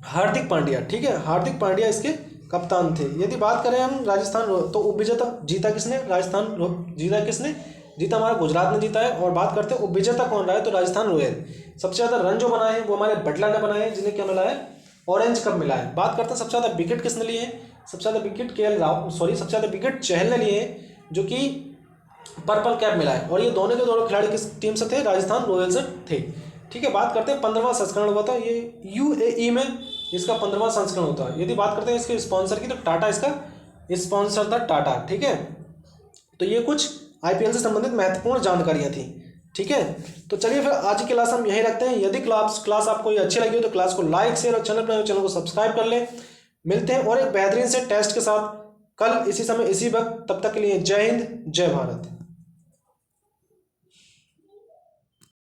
हार्दिक पांड्या। ठीक है, हार्दिक पांड्या इसके कप्तान थे। यदि बात करें हम राजस्थान तो उपविजेता जीता किसने? जीता हमारा गुजरात ने जीता है। और बात करते हैं उपविजेता कौन रहा है? तो राजस्थान रॉयल। सबसे ज़्यादा रन जो बनाए हैं वो हमारे बटलर ने बनाए हैं, जिन्हें क्या मिला है? ऑरेंज कप मिला है। बात करते हैं सबसे ज़्यादा विकेट किसने लिए हैं? सबसे ज़्यादा विकेट चहल ने लिए हैं, जो कि पर्पल कैप मिला है। और ये दोनों के दोनों खिलाड़ी किस टीम से थे? राजस्थान रॉयल से थे। ठीक है, बात करते हैं 15वां संस्करण हुआ था ये UAE में, इसका 15वां संस्करण होता है। यदि बात करते हैं इसके स्पॉन्सर की तो टाटा इसका स्पॉन्सर था, टाटा। ठीक है, तो ये कुछ IPL से संबंधित महत्वपूर्ण जानकारियाँ थी। ठीक है, तो चलिए फिर आज की क्लास हम यहीं रखते हैं। यदि क्लास आपको ये अच्छी लगी हो तो क्लास को लाइक शेयर और चैनल को सब्सक्राइब कर लें। मिलते हैं और एक बेहतरीन से टेस्ट के साथ कल इसी समय इसी वक्त। तब तक के लिए जय हिंद, जय भारत।